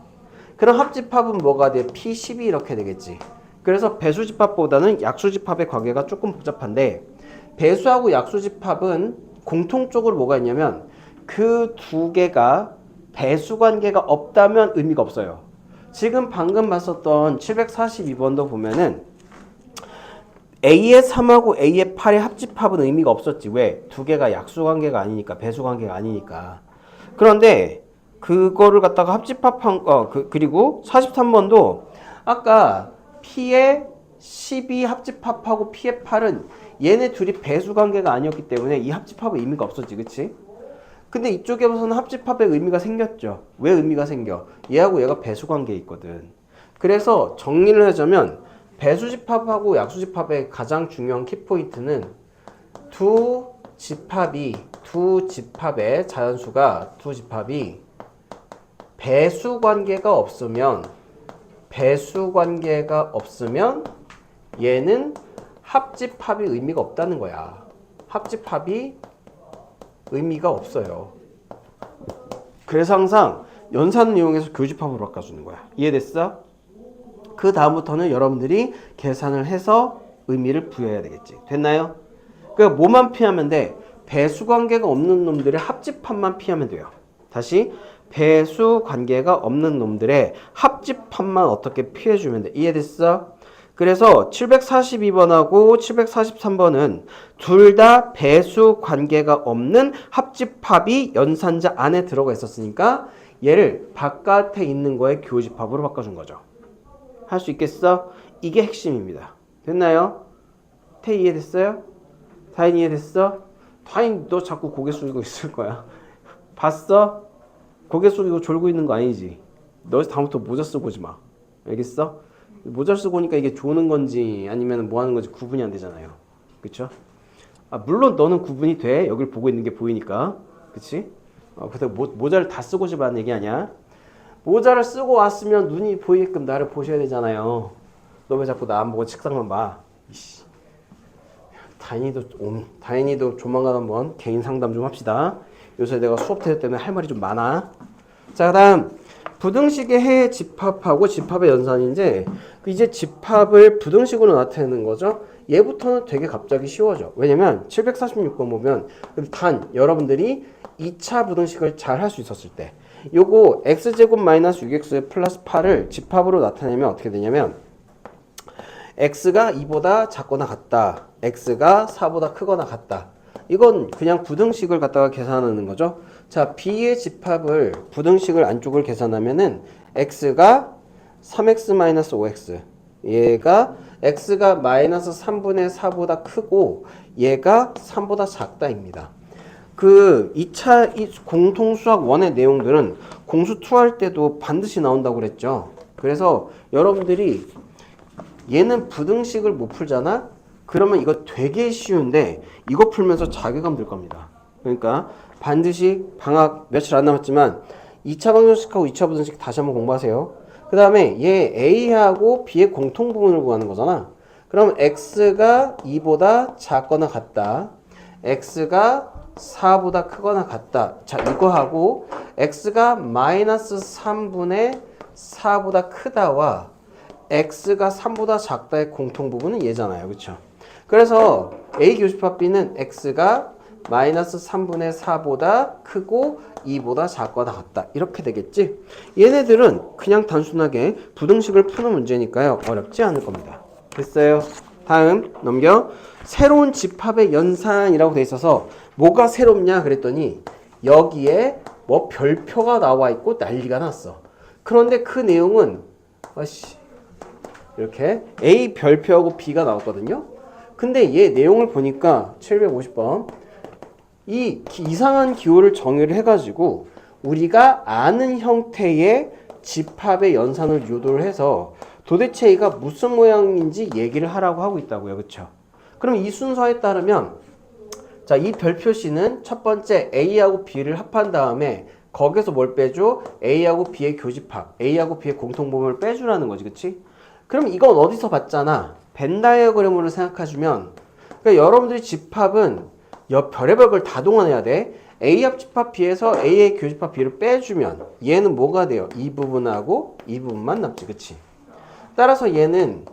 그럼 합집합은 뭐가 돼? P12 이렇게 되겠지. 그래서 배수집합보다는 약수집합의 관계가 조금 복잡한데 배수하고 약수집합은 공통적으로 뭐가 있냐면 그 두 개가 배수 관계가 없다면 의미가 없어요. 지금 방금 봤었던 742번도 보면은 A의 3하고 A의 8의 합집합은 의미가 없었지. 왜? 두 개가 약수 관계가 아니니까, 배수 관계가 아니니까. 그런데 그거를 갖다가 합집합한 그리고 43번도 아까 P의 12 합집합하고 P의 8은 얘네 둘이 배수 관계가 아니었기 때문에 이 합집합은 의미가 없었지. 그치? 근데 이쪽에서는 합집합의 의미가 생겼죠. 왜 의미가 생겨? 얘하고 얘가 배수 관계에 있거든. 그래서 정리를 하자면 배수집합하고 약수집합의 가장 중요한 키포인트는 두 집합의 자연수가 두 집합이 배수 관계가 없으면 얘는 합집합이 의미가 없다는 거야. 합집합이 의미가 없어요. 그래서 항상 연산을 이용해서 교집합으로 바꿔주는 거야. 이해됐어? 그 다음부터는 여러분들이 계산을 해서 의미를 부여해야 되겠지. 됐나요? 그러니까 뭐만 피하면 돼? 배수 관계가 없는 놈들의 합집합만 피하면 돼요. 다시 배수 관계가 없는 놈들의 합집합만 어떻게 피해주면 돼. 이해됐어? 그래서 742번하고 743번은 둘 다 배수 관계가 없는 합집합이 연산자 안에 들어가 있었으니까 얘를 바깥에 있는 거에 교집합으로 바꿔준 거죠. 할 수 있겠어? 이게 핵심입니다. 됐나요? 태 이해됐어요? 다인 이해됐어? 다인 너 자꾸 고개 숙이고 있을 거야. 봤어? 고개 숙이고 졸고 있는 거 아니지? 너 다음부터 모자 쓰고 오지 마. 알겠어? 모자 쓰고 오니까 이게 조는 건지 아니면 뭐 하는 건지 구분이 안 되잖아요. 그쵸? 물론 너는 구분이 돼. 여길 보고 있는 게 보이니까. 그치? 그래서 모자를 다 쓰고 오지 말라는 얘기 아니야. 모자를 쓰고 왔으면 눈이 보이게끔 나를 보셔야 되잖아요. 너 왜 자꾸 나 안 보고 책상만 봐. 이씨. 다인이도 조만간 한번 개인 상담 좀 합시다. 요새 내가 수업 태도 때문에 할 말이 좀 많아. 자, 그다음 부등식의 해 집합하고 집합의 연산인데 이제 집합을 부등식으로 나타내는 거죠. 얘부터는 되게 갑자기 쉬워져. 왜냐면 746번 보면 여러분들이 2차 부등식을 잘 할 수 있었을 때 요거 x제곱 마이너스 6x 플러스 8을 집합으로 나타내면 어떻게 되냐면 x가 2보다 작거나 같다. x가 4보다 크거나 같다. 이건 그냥 부등식을 갖다가 계산하는 거죠. 자, b의 집합을 부등식을 안쪽을 계산하면은 x가 3x-5x 얘가 x가 마이너스 3분의 4보다 크고 얘가 3보다 작다입니다. 그 2차 공통수학 1의 내용들은 공수 2 할 때도 반드시 나온다고 그랬죠. 그래서 여러분들이 얘는 부등식을 못 풀잖아? 그러면 이거 되게 쉬운데 이거 풀면서 자괴감 들 겁니다. 그러니까 반드시 방학 며칠 안 남았지만 2차 방정식하고 2차 부등식 다시 한번 공부하세요. 그 다음에 얘 A하고 B의 공통부분을 구하는 거잖아. 그럼 X가 2보다 작거나 같다. X가 4보다 크거나 같다. 자, 이거하고 X가 마이너스 3분의 4보다 크다와 X가 3보다 작다의 공통부분은 얘잖아요. 그쵸? 그래서 A 교집합 B는 X가 마이너스 3분의 4보다 크고 2보다 작거나 같다. 이렇게 되겠지? 얘네들은 그냥 단순하게 부등식을 푸는 문제니까요. 어렵지 않을 겁니다. 됐어요? 다음 넘겨. 새로운 집합의 연산이라고 돼 있어서 뭐가 새롭냐 그랬더니 여기에 뭐 별표가 나와 있고 난리가 났어. 그런데 그 내용은 이렇게 A 별표하고 B가 나왔거든요. 근데 얘 내용을 보니까 750번 이 이상한 기호를 정의를 해가지고 우리가 아는 형태의 집합의 연산을 유도를 해서 도대체 얘가 무슨 모양인지 얘기를 하라고 하고 있다고요. 그렇죠? 그럼 이 순서에 따르면 자, 이 별표 C는 첫 번째 A하고 B를 합한 다음에 거기서 뭘 빼줘? A하고 B의 교집합, A하고 B의 공통분모를 빼주라는 거지. 그치? 그럼 이건 어디서 봤잖아. 벤 다이어그램으로 생각해주면 그러니까 여러분들이 집합은 별의별 걸 다 동원해야 돼. A 합집합 B에서 A의 교집합 B를 빼주면 얘는 뭐가 돼요? 이 부분하고 이 부분만 남지. 그치? 따라서 얘는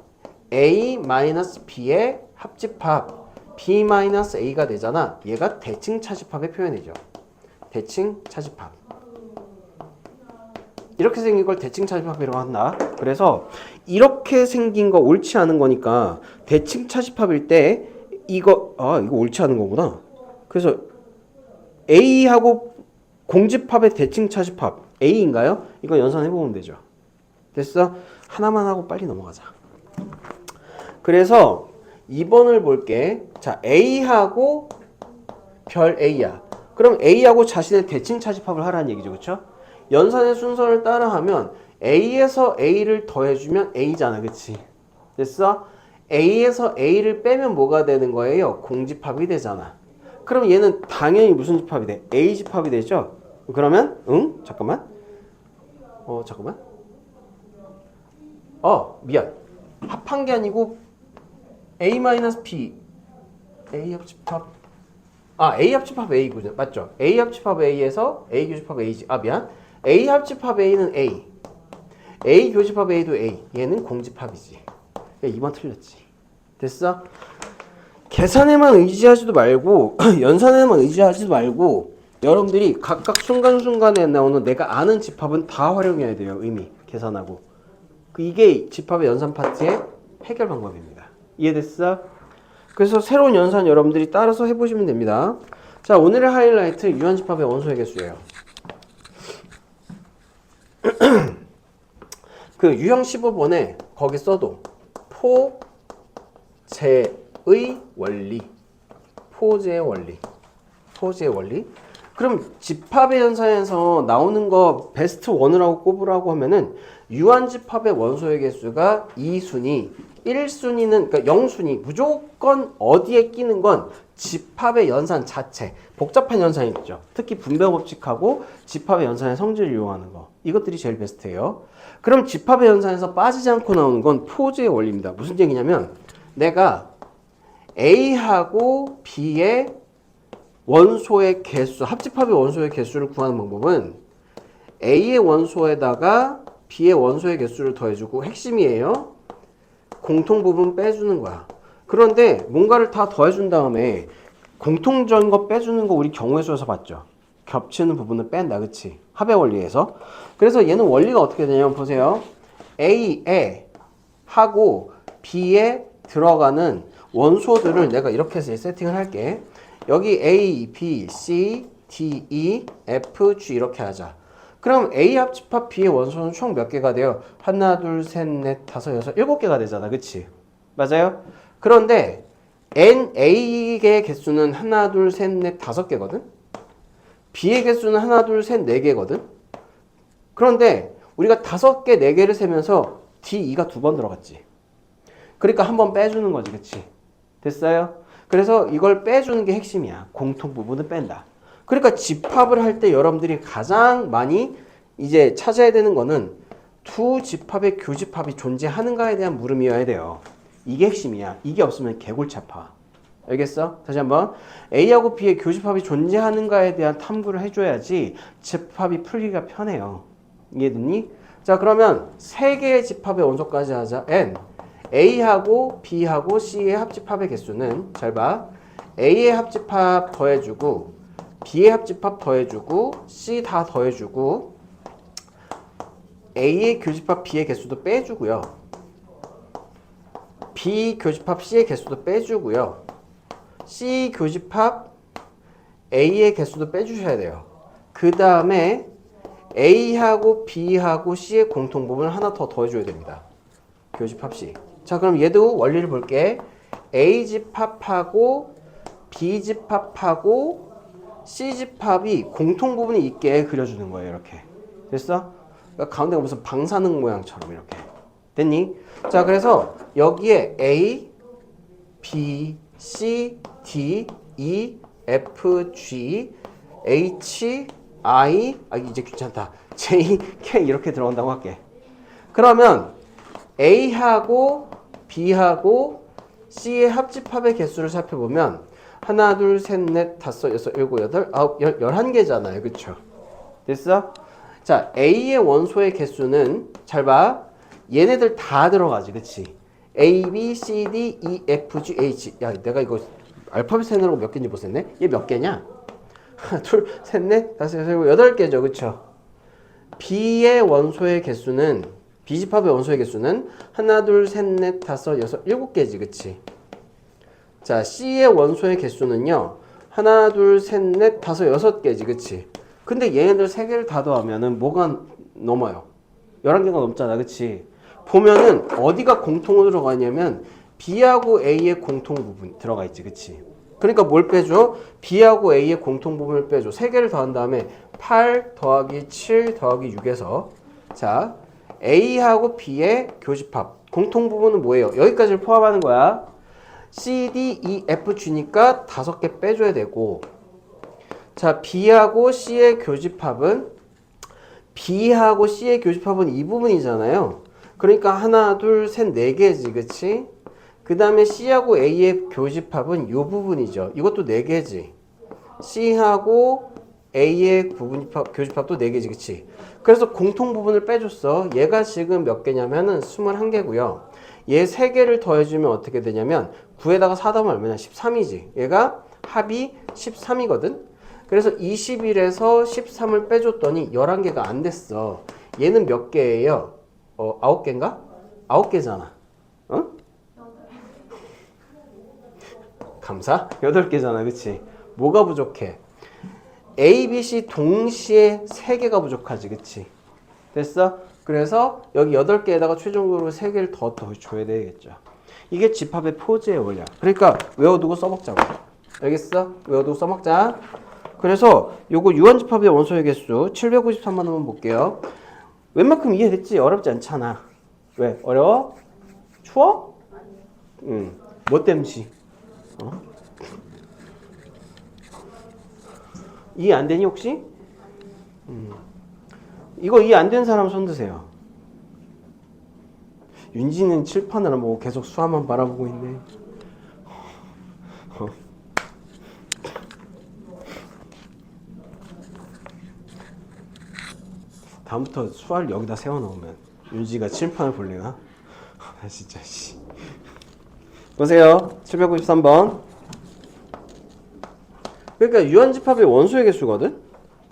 A-B의 합집합 B-A가 되잖아. 얘가 대칭 차집합의 표현이죠. 대칭 차집합. 이렇게 생긴 걸 대칭 차집합이라고 한다. 그래서 이렇게 생긴 거 옳지 않은 거니까 대칭 차집합일 때 이거 옳지 않은 거구나. 그래서 A하고 공집합의 대칭 차집합 A인가요? 이거 연산해보면 되죠. 됐어? 하나만 하고 빨리 넘어가자. 그래서 2번을 볼게. 자, A하고 별 A야. 그럼 A하고 자신의 대칭 차집합을 하라는 얘기죠. 그쵸? 연산의 순서를 따라하면 A에서 A를 더해주면 A잖아. 그치? 됐어? A에서 A를 빼면 뭐가 되는 거예요? 공집합이 되잖아. 그럼 얘는 당연히 무슨 집합이 돼? A 집합이 되죠? 그러면 잠깐만. 잠깐만. 미안. 합한 게 아니고 A-B A 합집합 A 합집합 A군요. 맞죠? A 합집합 A에서 A 교집합 A지. 미안. A 합집합 A는 A. A 교집합 A도 A. 얘는 공집합이지. 2번 틀렸지. 됐어? 계산에만 의지하지도 말고 연산에만 의지하지도 말고 여러분들이 각각 순간순간에 나오는 내가 아는 집합은 다 활용해야 돼요. 의미 계산하고. 이게 집합의 연산 파트의 해결 방법입니다. 이해됐어? 그래서 새로운 연산 여러분들이 따라서 해보시면 됩니다. 자, 오늘의 하이라이트 유한집합의 원소의 개수예요. 그 유형 15번에 거기 써도 포제의 원리, 포제의 원리. 그럼 집합의 연산에서 나오는 거 베스트 1이라고 꼽으라고 하면은 유한집합의 원소의 개수가 2순위, 1순위는 그러니까 0순위 무조건 어디에 끼는 건 집합의 연산 자체, 복잡한 연산이 있죠. 특히 분배 법칙하고 집합의 연산의 성질을 이용하는 거. 이것들이 제일 베스트예요. 그럼 집합의 연산에서 빠지지 않고 나오는 건 포즈의 원리입니다. 무슨 얘기냐면 내가 A하고 B의 원소의 개수, 합집합의 원소의 개수를 구하는 방법은 A의 원소에다가 B의 원소의 개수를 더해주고 핵심이에요. 공통 부분 빼주는 거야. 그런데 뭔가를 다 더해준 다음에 공통적인 거 빼주는 거 우리 경우의 수에서 봤죠. 겹치는 부분을 뺀다. 그치? 합의 원리에서. 그래서 얘는 원리가 어떻게 되냐면 보세요. A에 하고 B에 들어가는 원소들을 내가 이렇게 해서 세팅을 할게. 여기 A, B, C, D, E, F, G 이렇게 하자. 그럼 A 합집합 B의 원소는 총 몇 개가 돼요? 하나, 둘, 셋, 넷, 다섯, 여섯, 7개가 되잖아. 그치? 맞아요? 그런데 A의 개수는 하나, 둘, 셋, 넷, 5개거든? B의 개수는 하나, 둘, 셋, 4개거든? 그런데 우리가 5개, 4개를 세면서 D, E가 2번 들어갔지. 그러니까 한 번 빼주는 거지. 그치? 됐어요? 그래서 이걸 빼주는 게 핵심이야. 공통 부분을 뺀다. 그러니까 집합을 할 때 여러분들이 가장 많이 이제 찾아야 되는 거는 두 집합의 교집합이 존재하는가에 대한 물음이어야 돼요. 이게 핵심이야. 이게 없으면 개골치 아파. 알겠어? 다시 한번. A하고 B의 교집합이 존재하는가에 대한 탐구를 해줘야지 집합이 풀기가 편해요. 이해됐니? 자, 그러면 3개의 집합의 원소까지 하자. N. A하고 B하고 C의 합집합의 개수는 잘 봐. A의 합집합 더해주고 B의 합집합 더해주고 C 다 더해주고 A의 교집합 B의 개수도 빼주고요. B 교집합 C의 개수도 빼주고요. C 교집합 A의 개수도 빼주셔야 돼요. 그 다음에 A하고 B하고 C의 공통부분을 하나 더 더해줘야 됩니다. 교집합 C. 자, 그럼 얘도 원리를 볼게. A집합하고 B집합하고 C집합이 공통부분이 있게 그려주는 거예요. 이렇게. 됐어? 그러니까 가운데가 무슨 방사능 모양처럼 이렇게. 됐니? 자, 그래서 여기에 A, B, C, D, E, F, G, H, I, 이제 귀찮다. J, K 이렇게 들어간다고 할게. 그러면 A하고 B하고 C의 합집합의 개수를 살펴보면 하나, 둘, 셋, 넷, 다섯, 여섯, 일곱, 여덟, 아홉, 11개잖아요. 그쵸? 됐어? 자, A의 원소의 개수는 잘 봐. 얘네들 다 들어가지. 그치? A, B, C, D, E, F, G, H. 야, 내가 이거 알파벳 세느라고 몇 개인지 못했네? 얘 몇 개냐? 하나, 둘, 셋, 넷, 다섯, 여섯, 일곱, 8개죠. 그쵸? B의 원소의 개수는, B집합의 원소의 개수는 하나, 둘, 셋, 넷, 다섯, 여섯, 7개지. 그치? 자, C의 원소의 개수는요. 하나, 둘, 셋, 넷, 다섯, 6개지. 그치? 근데 얘네들 3개를 다 더하면은 뭐가 넘어요? 11개가 넘잖아. 그치? 보면은 어디가 공통으로 들어가 있냐면 B하고 A의 공통 부분 들어가 있지. 그치? 그러니까 뭘 빼줘? B하고 A의 공통 부분을 빼줘. 3개를 더한 다음에 8 더하기 7 더하기 6에서 자, A하고 B의 교집합 공통 부분은 뭐예요? 여기까지를 포함하는 거야. C, D, E, F, G니까 5개 빼줘야 되고 자, B하고 C의 교집합은 B하고 C의 교집합은 이 부분이잖아요. 그러니까 하나, 둘, 셋, 4개지. 그치? 그 다음에 C하고 A의 교집합은 이 부분이죠. 이것도 4개지. C하고 A의 교집합도 4개지. 그치? 그래서 공통 부분을 빼줬어. 얘가 지금 몇 개냐면은 21개고요. 얘 3개를 더해주면 어떻게 되냐면 9에다가 4 더하면 얼마냐? 13이지. 얘가 합이 13이거든. 그래서 21에서 13을 빼줬더니 11개가 안 됐어. 얘는 몇 개예요? 9개인가? 9개잖아. 어? 감사? 8개잖아. 그치? 뭐가 부족해? A, B, C 동시에 3개가 부족하지. 그치? 됐어? 그래서 여기 8개에다가 최종적으로 3개를 더 줘야 되겠죠. 이게 집합의 포즈의 원리야. 그러니까 외워두고 써먹자고. 알겠어? 외워두고 써먹자. 그래서 요거 유한집합의 원소의 개수 753만 원만 볼게요. 웬만큼 이해됐지? 어렵지 않잖아. 왜? 어려워? 추워? 뭐 땜시? 이해 안 되니 혹시? 이거 이해 안 된 사람 손 드세요. 윤지는 칠판을 안 보고 계속 수화만 바라보고 있네. 다음부터 수화를 여기다 세워놓으면 윤지가 칠판을 볼래나? 진짜 씨. 보세요. 753번. 그러니까 유한집합의 원소의 개수거든?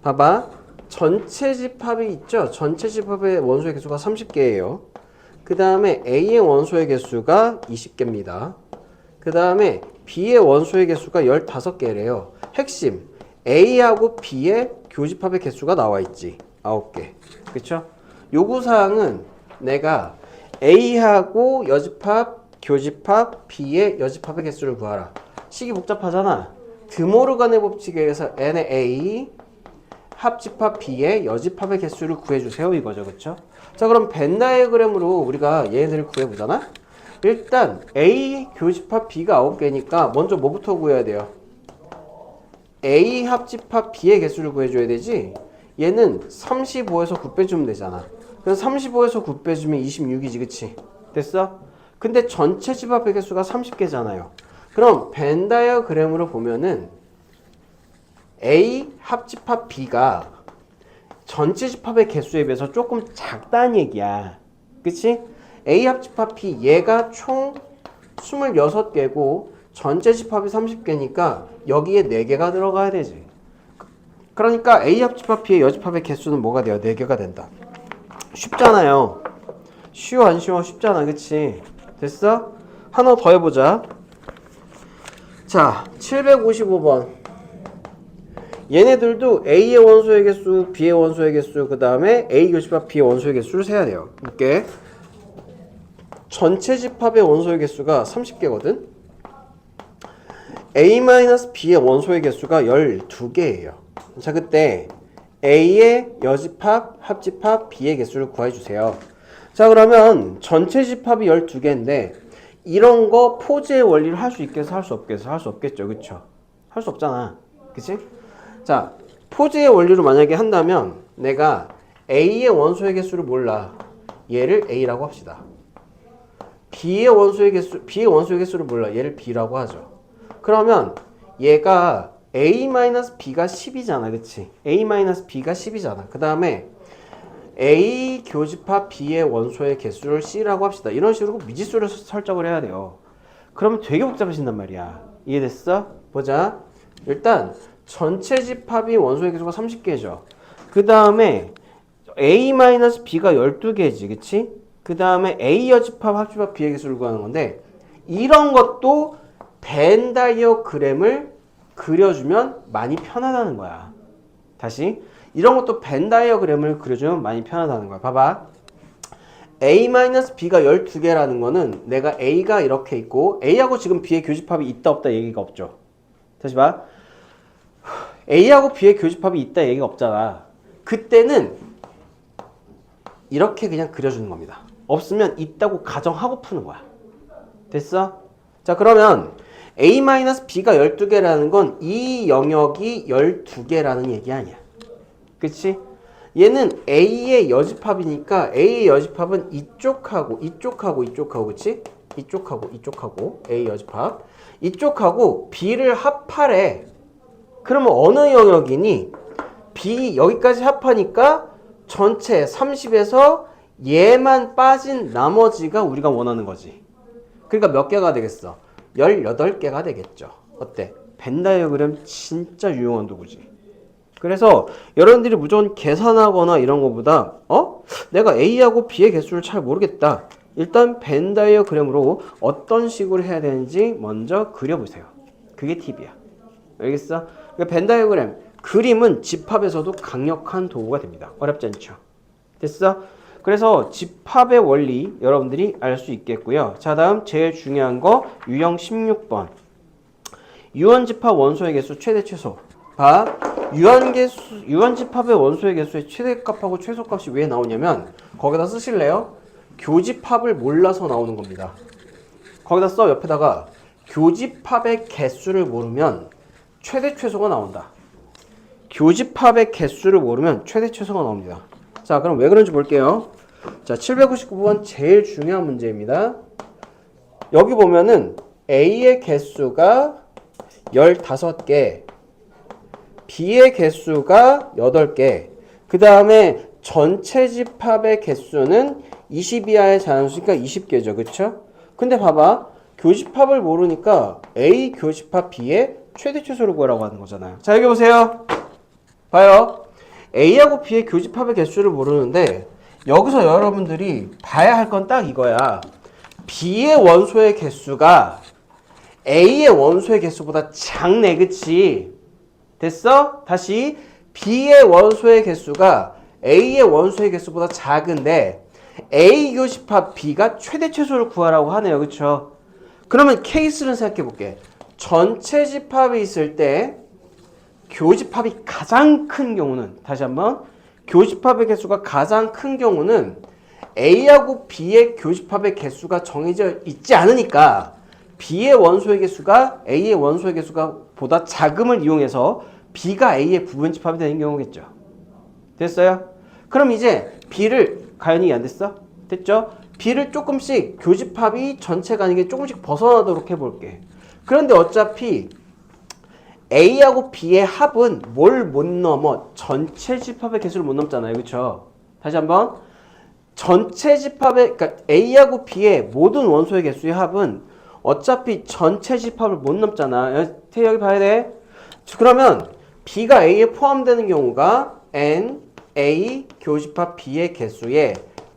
봐봐. 전체 집합이 있죠? 전체 집합의 원소의 개수가 30개예요. 그 다음에 A의 원소의 개수가 20개입니다. 그 다음에 B의 원소의 개수가 15개래요. 핵심. A하고 B의 교집합의 개수가 나와 있지. 9개. 그쵸? 요구사항은 내가 A하고 여집합, 교집합, B의 여집합의 개수를 구하라. 식이 복잡하잖아. 드모르간의 법칙에 의해서 N의 A, 합집합 B의 여집합의 개수를 구해주세요. 이거죠. 그쵸? 자, 그럼 벤 다이어그램으로 우리가 얘네들을 구해보잖아? 일단 A 교집합 B가 9개니까 먼저 뭐부터 구해야 돼요? A 합집합 B의 개수를 구해줘야 되지? 얘는 35에서 9 빼주면 되잖아. 그래서 35에서 9 빼주면 26이지. 그치? 됐어? 근데 전체 집합의 개수가 30개잖아요. 그럼 벤 다이어그램으로 보면은 A 합집합 B가 전체 집합의 개수에 비해서 조금 작다는 얘기야. 그치? A 합집합 B 얘가 총 26개고 전체 집합이 30개니까 여기에 4개가 들어가야 되지. 그러니까 A 합집합 B의 여집합의 개수는 뭐가 돼요? 4개가 된다. 쉽잖아요. 쉬워 안 쉬워? 쉽잖아. 그치? 됐어? 하나 더 해보자. 자, 755번. 얘네들도 A의 원소의 개수, B의 원소의 개수, 그 다음에 A 교집합 B의 원소의 개수를 세야 돼요. 볼게. 전체 집합의 원소의 개수가 30개거든. A-B의 원소의 개수가 12개예요. 자, 그때 A의 여집합, 합집합, B의 개수를 구해주세요. 자, 그러면 전체 집합이 12개인데 이런 거 포즈의 원리를 할 수 있겠어? 할 수 없겠어? 할 수 없겠죠. 그쵸? 할 수 없잖아. 그치? 자, 포즈의 원리로 만약에 한다면 내가 A의 원소의 개수를 몰라. 얘를 A라고 합시다. B의 원소의 개수를 몰라. 얘를 B라고 하죠. 그러면 얘가 A-B가 10이잖아. 그치? A-B가 10이잖아. 그 다음에 A 교집합 B의 원소의 개수를 C라고 합시다. 이런 식으로 미지수를 설정을 해야 돼요. 그러면 되게 복잡해진단 말이야. 이해됐어? 보자. 일단 전체 집합이 원소의 개수가 30개죠. 그 다음에 A-B가 12개지. 그치? 그 다음에 A 여집합, 합집합, B의 개수를 구하는 건데 이런 것도 벤 다이어그램을 그려주면 많이 편하다는 거야. 다시 이런 것도 벤 다이어그램을 그려주면 많이 편하다는 거야. 봐봐. A-B가 12개라는 거는 내가 A가 이렇게 있고 A하고 지금 B의 교집합이 있다 없다 얘기가 없죠. 다시 봐. A하고 B의 교집합이 있다 얘기가 없잖아. 그때는 이렇게 그냥 그려주는 겁니다. 없으면 있다고 가정하고 푸는 거야. 됐어? 자, 그러면 A-B가 12개라는 건 이 영역이 12개라는 얘기 아니야. 그치? 얘는 A의 여집합이니까 A의 여집합은 이쪽하고 그치? 이쪽하고 A 여집합 이쪽하고 B를 합하래. 그러면 어느 영역이니? B 여기까지 합하니까 전체 30에서 얘만 빠진 나머지가 우리가 원하는 거지. 그러니까 몇 개가 되겠어? 18개가 되겠죠. 어때? 벤 다이어그램 진짜 유용한 도구지. 그래서 여러분들이 무조건 계산하거나 이런 거보다 내가 A하고 B의 개수를 잘 모르겠다. 일단 벤 다이어그램으로 어떤 식으로 해야 되는지 먼저 그려보세요. 그게 팁이야. 알겠어? 그러니까 벤 다이어그램 그림은 집합에서도 강력한 도구가 됩니다. 어렵지 않죠? 됐어? 그래서 집합의 원리 여러분들이 알 수 있겠고요. 자, 다음 제일 중요한 거 유형 16번. 유언집합 원소의 개수 최대 최소. 봐. 유언집합의 원소의 개수의 최대값하고 최소값이 왜 나오냐면 거기다 쓰실래요? 교집합을 몰라서 나오는 겁니다. 거기다 써. 옆에다가 교집합의 개수를 모르면 최대 최소가 나온다. 교집합의 개수를 모르면 최대 최소가 나옵니다. 자, 그럼 왜 그런지 볼게요. 자, 799번 제일 중요한 문제입니다. 여기 보면은 A의 개수가 15개, B의 개수가 8개, 그 다음에 전체 집합의 개수는 20 이하의 자연수니까 20개죠. 그쵸? 근데 봐봐. 교집합을 모르니까 A 교집합 B의 최대 최소를 구하라고 하는 거잖아요. 자, 여기 보세요. 봐요. A하고 B의 교집합의 개수를 모르는데 여기서 여러분들이 봐야 할 건 딱 이거야. B의 원소의 개수가 A의 원소의 개수보다 작네. 그치? 됐어? 다시 B의 원소의 개수가 A의 원소의 개수보다 작은데 A 교집합 B가 최대 최소를 구하라고 하네요. 그쵸? 그러면 케이스를 생각해 볼게. 전체 집합이 있을 때 교집합이 가장 큰 경우는 다시 한번 교집합의 개수가 가장 큰 경우는 A하고 B의 교집합의 개수가 정해져 있지 않으니까 B의 원소의 개수가 A의 원소의 개수가 보다 작음을 이용해서 B가 A의 부분집합이 되는 경우겠죠. 됐어요? 그럼 이제 B를 가연이 안 됐어? 됐죠? B를 조금씩 교집합이 전체가 아니게 조금씩 벗어나도록 해볼게. 그런데 어차피 A하고 B의 합은 뭘 못 넘어? 전체 집합의 개수를 못 넘잖아요. 그쵸? 다시 한번 전체 집합의 그러니까 A하고 B의 모든 원소의 개수의 합은 어차피 전체 집합을 못 넘잖아. 여기 봐야 돼. 그러면 B가 A에 포함되는 경우가 N, A 교집합 B의 개수의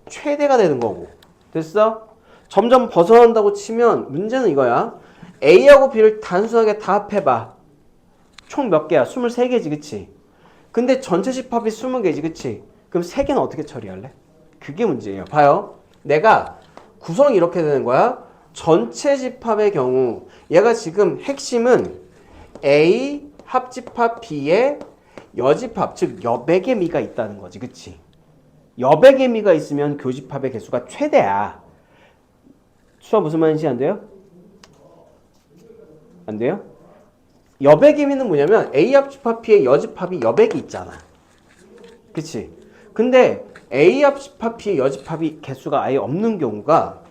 최대가 되는 거고. 됐어? 점점 벗어난다고 치면 문제는 이거야. A하고 B를 단순하게 다 합해봐. 총 몇 개야? 23개지, 그치? 근데 전체 집합이 20개지, 그치? 그럼 3개는 어떻게 처리할래? 그게 문제예요. 봐요. 내가 구성이 이렇게 되는 거야. 전체 집합의 경우 얘가 지금 핵심은 A 합집합 B의 여집합, 즉 여백의 미가 있다는 거지, 그치? 여백의 미가 있으면 교집합의 개수가 최대야. 수학 무슨 말인지 안 돼요? 안 돼요? 여백의 미는 뭐냐면 A 합집합 B의 여집합이 여백이 있잖아. 그치? 근데 A 합집합 B의 여집합이 개수가 아예 없는 경우가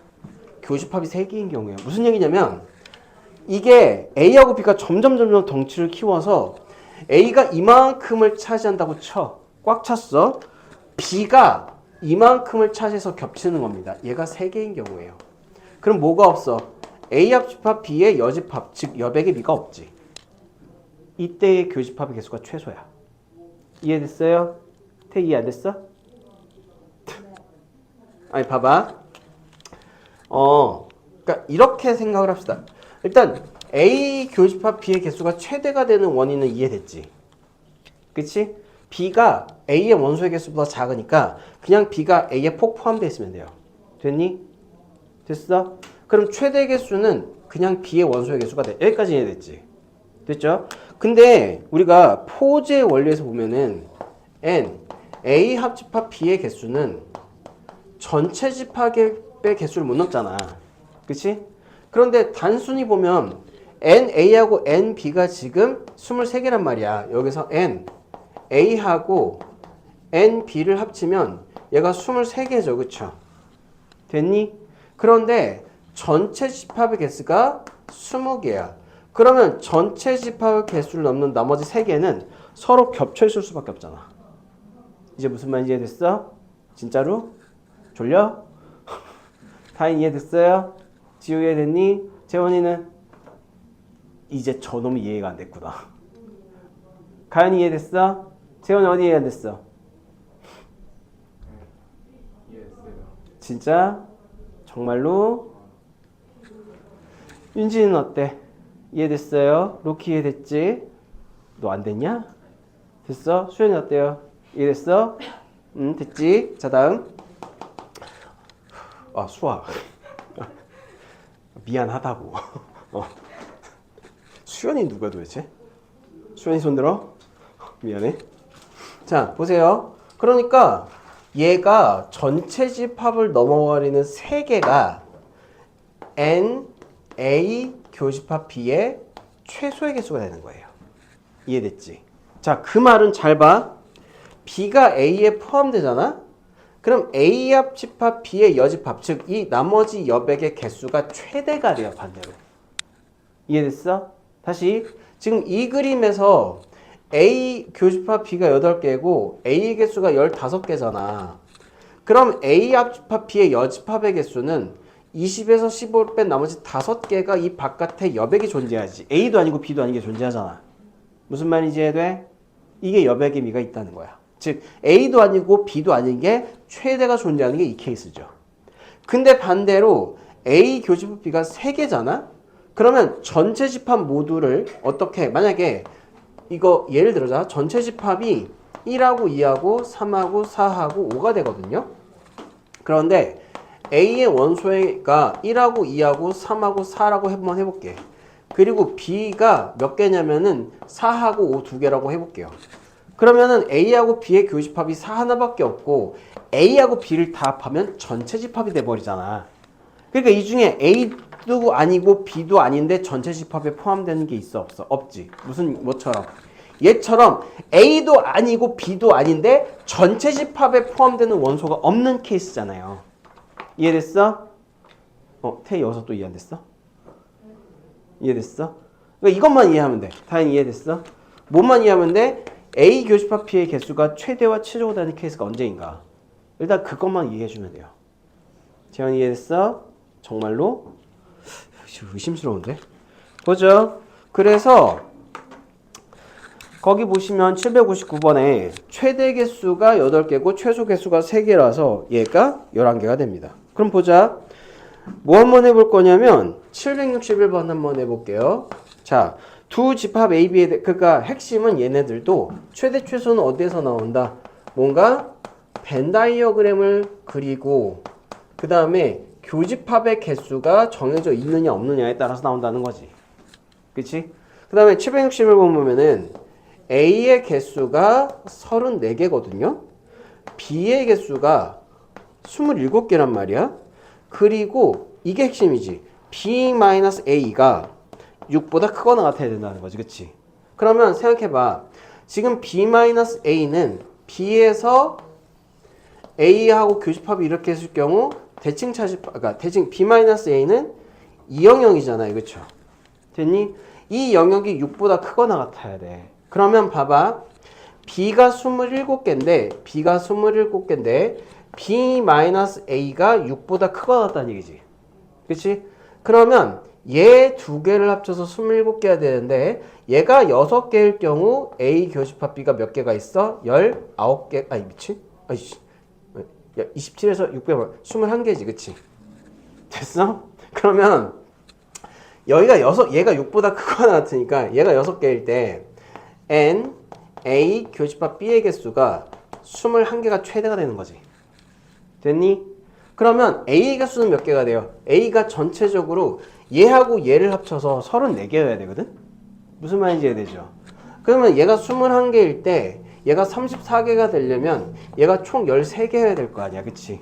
교집합이 3개인 경우예요. 무슨 얘기냐면 이게 A하고 B가 점점 덩치를 키워서 A가 이만큼을 차지한다고 쳐. 꽉 찼어. B가 이만큼을 차지해서 겹치는 겁니다. 얘가 3개인 경우예요. 그럼 뭐가 없어? A 합집합 B의 여집합, 즉 여백의 미가 없지. 이때의 교집합의 개수가 최소야. 이해됐어요? 태기 이해 안 됐어? 아니 봐봐. 그러니까 이렇게 생각을 합시다. 일단 A 교집합 B의 개수가 최대가 되는 원인은 이해됐지. 그치? B가 A의 원소의 개수보다 작으니까 그냥 B가 A에 폭 포함되어 있으면 돼요. 됐니? 됐어? 그럼 최대 개수는 그냥 B의 원소의 개수가 돼. 여기까지 이해됐지? 됐죠? 근데 우리가 포즈의 원리에서 보면은 N, A 합집합 B의 개수는 전체 집합의 개수를 못 넘잖아. 그치? 그런데 단순히 보면 NA하고 NB가 지금 23개란 말이야. 여기서 NA하고 NB를 합치면 얘가 23개죠. 그쵸? 됐니? 그런데 전체 집합의 개수가 20개야. 그러면 전체 집합의 개수를 넘는 나머지 3개는 서로 겹쳐 있을 수밖에 없잖아. 이제 무슨 말인지 이해됐어? 진짜로? 졸려? 다인 이해됐어요? 지우 이해됐니? 재원이는? 이제 저놈이 이해가 안 됐구나. 가연이 이해됐어? 재원이 어디 이해 안 됐어? 이해했어요. 진짜? 정말로? 윤지는 어때? 이해됐어요? 로키 이해됐지? 너 안 됐냐? 됐어? 수현이 어때요? 이해됐어? 됐지? 자 다음. 수아. 미안하다고. 수현이 누가 도대체? 수현이 손 들어? 미안해. 자 보세요. 그러니까 얘가 전체 집합을 넘어버리는 3개가 N, A 교집합 B의 최소의 개수가 되는 거예요. 이해됐지? 자, 그 말은 잘 봐. B가 A에 포함되잖아? 그럼 A 합집합 B의 여집합, 즉 이 나머지 여백의 개수가 최대가 돼요. 반대로. 이해됐어? 다시. 지금 이 그림에서 A 교집합 B가 8개고 A의 개수가 15개잖아. 그럼 A 합집합 B의 여집합의 개수는 20에서 15를 뺀 나머지 5개가 이 바깥에 여백이 존재하지. A도 아니고 B도 아닌 게 존재하잖아. 무슨 말인지 이해돼? 이게 여백의 미가 있다는 거야. 즉 A도 아니고 B도 아닌 게 최대가 존재하는 게 이 케이스죠. 근데 반대로 A 교집합 B가 3개잖아? 그러면 전체 집합 모두를 어떻게 만약에 이거 예를 들어자 전체 집합이 1하고 2하고 3하고 4하고 5가 되거든요. 그런데 A의 원소가 1하고 2하고 3하고 4라고 한번 해볼게. 그리고 B가 몇 개냐면은 4하고 5 2개라고 해볼게요. 그러면은 A하고 B의 교집합이 4 하나밖에 없고 A하고 B를 다 합하면 전체 집합이 돼버리잖아. 그러니까 이 중에 A도 아니고 B도 아닌데 전체 집합에 포함되는 게 있어 없어? 없지. 무슨 뭐처럼? 얘처럼 A도 아니고 B도 아닌데 전체 집합에 포함되는 원소가 없는 케이스잖아요. 이해됐어? 태희 여기서 또 이해 안 됐어? 이해됐어? 그러니까 이것만 이해하면 돼. 다행히 이해됐어? 뭐만 이해하면 돼? A 교집합 B의 개수가 최대와 최소가 되는 케이스가 언제인가? 일단 그것만 이해해주면 돼요. 재현 이해했어? 정말로? 의심스러운데? 보죠. 그래서 거기 보시면 759번에 최대 개수가 8개고 최소 개수가 3개라서 얘가 11개가 됩니다. 그럼 보자. 뭐 한번 해볼 거냐면 761번 한번 해볼게요. 자, 두 집합 A, B의 그러니까 핵심은 얘네들도 최대 최소는 어디에서 나온다? 뭔가 벤 다이어그램을 그리고 그 다음에 교집합의 개수가 정해져 있느냐 없느냐에 따라서 나온다는 거지. 그치? 그 다음에 760을 보면은 A의 개수가 34개거든요. B의 개수가 27개란 말이야. 그리고 이게 핵심이지. B-A가 6보다 크거나 같아야 된다는 거지. 그치? 그러면 생각해봐. 지금 B-A는 B에서 A하고 교집합이 이렇게 했을 경우 대칭 차집합, 그러니까 대칭 B-A는 이 영역이잖아요. 그쵸? 됐니? 이 영역이 6보다 크거나 같아야 돼. 그러면 봐봐. B가 27개인데 B-A가 6보다 크거나 같다는 얘기지. 그치? 그러면 얘 두 개를 합쳐서 27개가 되는데 얘가 6개일 경우 A 교집합 B가 몇 개가 있어? 19개, 아니 미친? 아이씨. 27에서 600원 21개지. 그치? 됐어? 그러면 여기가 얘가 6보다 크거나 같으니까 얘가 6개일 때 N, A 교집합 B의 개수가 21개가 최대가 되는 거지. 됐니? 그러면 A의 개수는 몇 개가 돼요? A가 전체적으로 얘하고 얘를 합쳐서 34개여야 되거든? 무슨 말인지 이해되죠? 그러면 얘가 21개일 때 얘가 34개가 되려면 얘가 총 13개여야 될 거 아니야. 그치?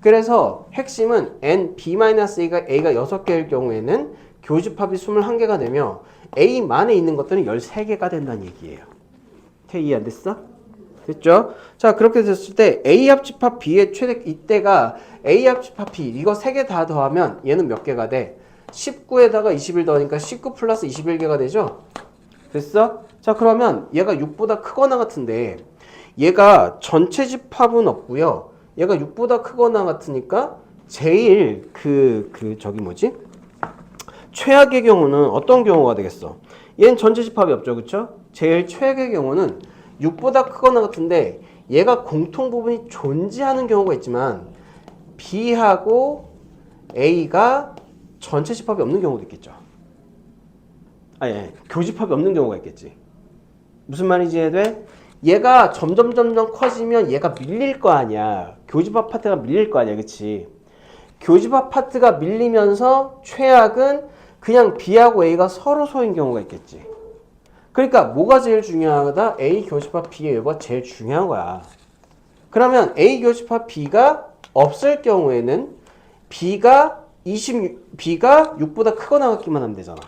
그래서 핵심은 N, B-A가 6개일 경우에는 교집합이 21개가 되며 A만에 있는 것들은 13개가 된다는 얘기예요. 이해 안 됐어? 됐죠? 자, 그렇게 됐을 때 A 합집합 B의 최대 이때가 A 합집합 B 이거 3개 다 더하면 얘는 몇 개가 돼? 19에다가 21 더하니까 19 플러스 21개가 되죠? 됐어? 자, 그러면 얘가 6보다 크거나 같은데 얘가 전체 집합은 없고요. 얘가 6보다 크거나 같으니까 제일 저기 뭐지? 최악의 경우는 어떤 경우가 되겠어? 얘는 전체 집합이 없죠. 그쵸? 제일 최악의 경우는 6보다 크거나 같은데 얘가 공통 부분이 존재하는 경우가 있지만 B하고 A가 전체 집합이 없는 경우도 있겠죠. 아니, 교집합이 없는 경우가 있겠지. 무슨 말인지 이해돼? 얘가 점점 커지면 얘가 밀릴 거 아니야. 교집합 파트가 밀릴 거 아니야. 그치? 교집합 파트가 밀리면서 최악은 그냥 B하고 A가 서로 소인 경우가 있겠지. 그러니까 뭐가 제일 중요하다? A 교집합 B의 여부가 제일 중요한 거야. 그러면 A 교집합 B가 없을 경우에는 B가 6보다 크거나 같기만 하면 되잖아.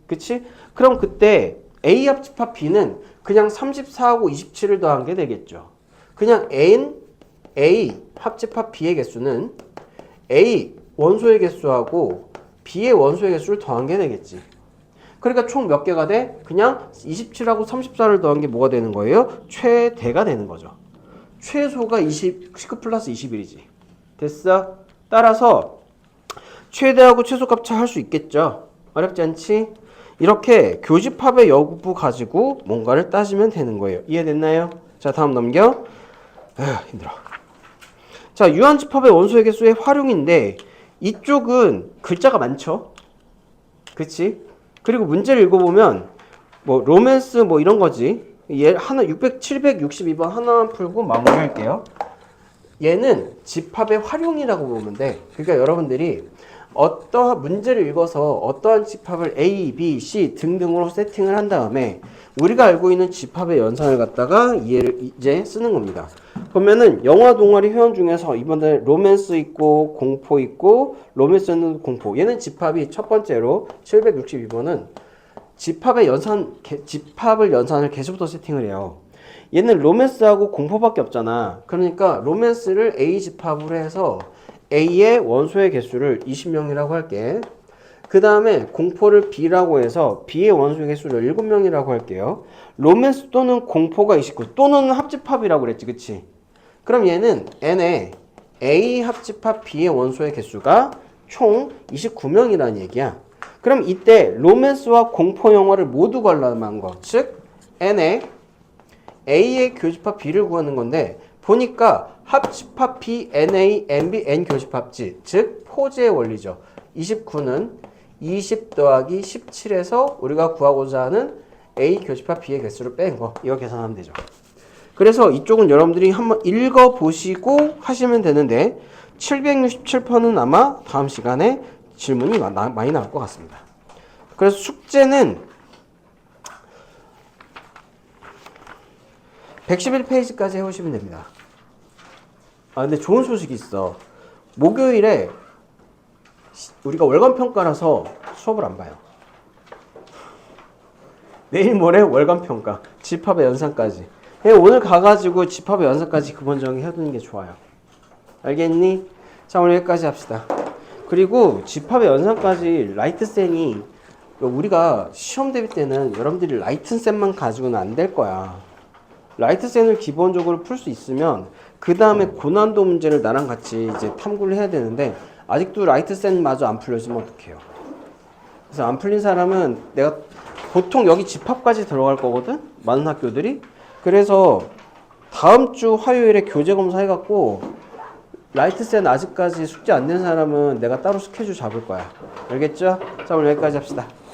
그치? 그럼 그때 A 합집합 B는 그냥 34하고 27을 더한 게 되겠죠. 그냥 A 합집합 B의 개수는 A 원소의 개수하고 B의 원소의 개수를 더한 게 되겠지. 그러니까 총 몇 개가 돼? 그냥 27하고 34를 더한 게 뭐가 되는 거예요? 최대가 되는 거죠. 최소가 19 플러스 21이지. 됐어? 따라서 최대하고 최소값 할 수 있겠죠. 어렵지 않지? 이렇게 교집합의 여부 가지고 뭔가를 따지면 되는 거예요. 이해됐나요? 자, 다음 넘겨. 힘들어. 자, 유한집합의 원소의 개수의 활용인데 이쪽은 글자가 많죠? 그치? 그리고 문제를 읽어보면 뭐 로맨스 뭐 이런 거지. 얘 하나 762번 하나만 풀고 마무리할게요. 얘는 집합의 활용이라고 보면 돼. 그러니까 여러분들이 어떠한 문제를 읽어서 어떠한 집합을 A, B, C 등등으로 세팅을 한 다음에 우리가 알고 있는 집합의 연산을 갖다가 이제 쓰는 겁니다. 보면은 영화 동아리 회원 중에서 이번에 로맨스 있고 공포 있고 로맨스는 공포. 얘는 집합이 첫 번째로 762번은 집합을 연산을 개수부터 세팅을 해요. 얘는 로맨스하고 공포밖에 없잖아. 그러니까 로맨스를 A 집합으로 해서 A의 원소의 개수를 20명이라고 할게. 그 다음에 공포를 B라고 해서 B의 원소의 개수를 7명이라고 할게요. 로맨스 또는 공포가 29 또는 합집합이라고 그랬지. 그치? 그럼 얘는 n의 A 합집합 B의 원소의 개수가 총 29명이라는 얘기야. 그럼 이때 로맨스와 공포 영화를 모두 관람한 거, 즉 n의 A의 교집합 B를 구하는 건데 보니까 합집합 B, NA, NB, N 교집합지, 즉 포즈의 원리죠. 29는 20 더하기 17에서 우리가 구하고자 하는 A 교집합 B의 개수를 뺀 거, 이거 계산하면 되죠. 그래서 이쪽은 여러분들이 한번 읽어보시고 하시면 되는데 767번은 아마 다음 시간에 질문이 많이 나올 것 같습니다. 그래서 숙제는 111페이지까지 해오시면 됩니다. 근데 좋은 소식이 있어. 목요일에 우리가 월간평가라서 수업을 안 봐요. 내일 모레 월간평가, 집합의 연산까지. 오늘 가가지고 집합의 연산까지 기본 정의해두는 게 좋아요. 알겠니? 자, 오늘 여기까지 합시다. 그리고 집합의 연산까지 라이트센이 우리가 시험 대비 때는 여러분들이 라이트센만 가지고는 안 될 거야. 라이트센을 기본적으로 풀 수 있으면 그 다음에 고난도 문제를 나랑 같이 이제 탐구를 해야 되는데 아직도 라이트센마저 안 풀려지면 어떡해요. 그래서 안 풀린 사람은 내가 보통 여기 집합까지 들어갈 거거든? 많은 학교들이. 그래서 다음 주 화요일에 교재 검사 해갖고 라이트센 아직까지 숙제 안 된 사람은 내가 따로 스케줄 잡을 거야. 알겠죠? 자, 오늘 여기까지 합시다.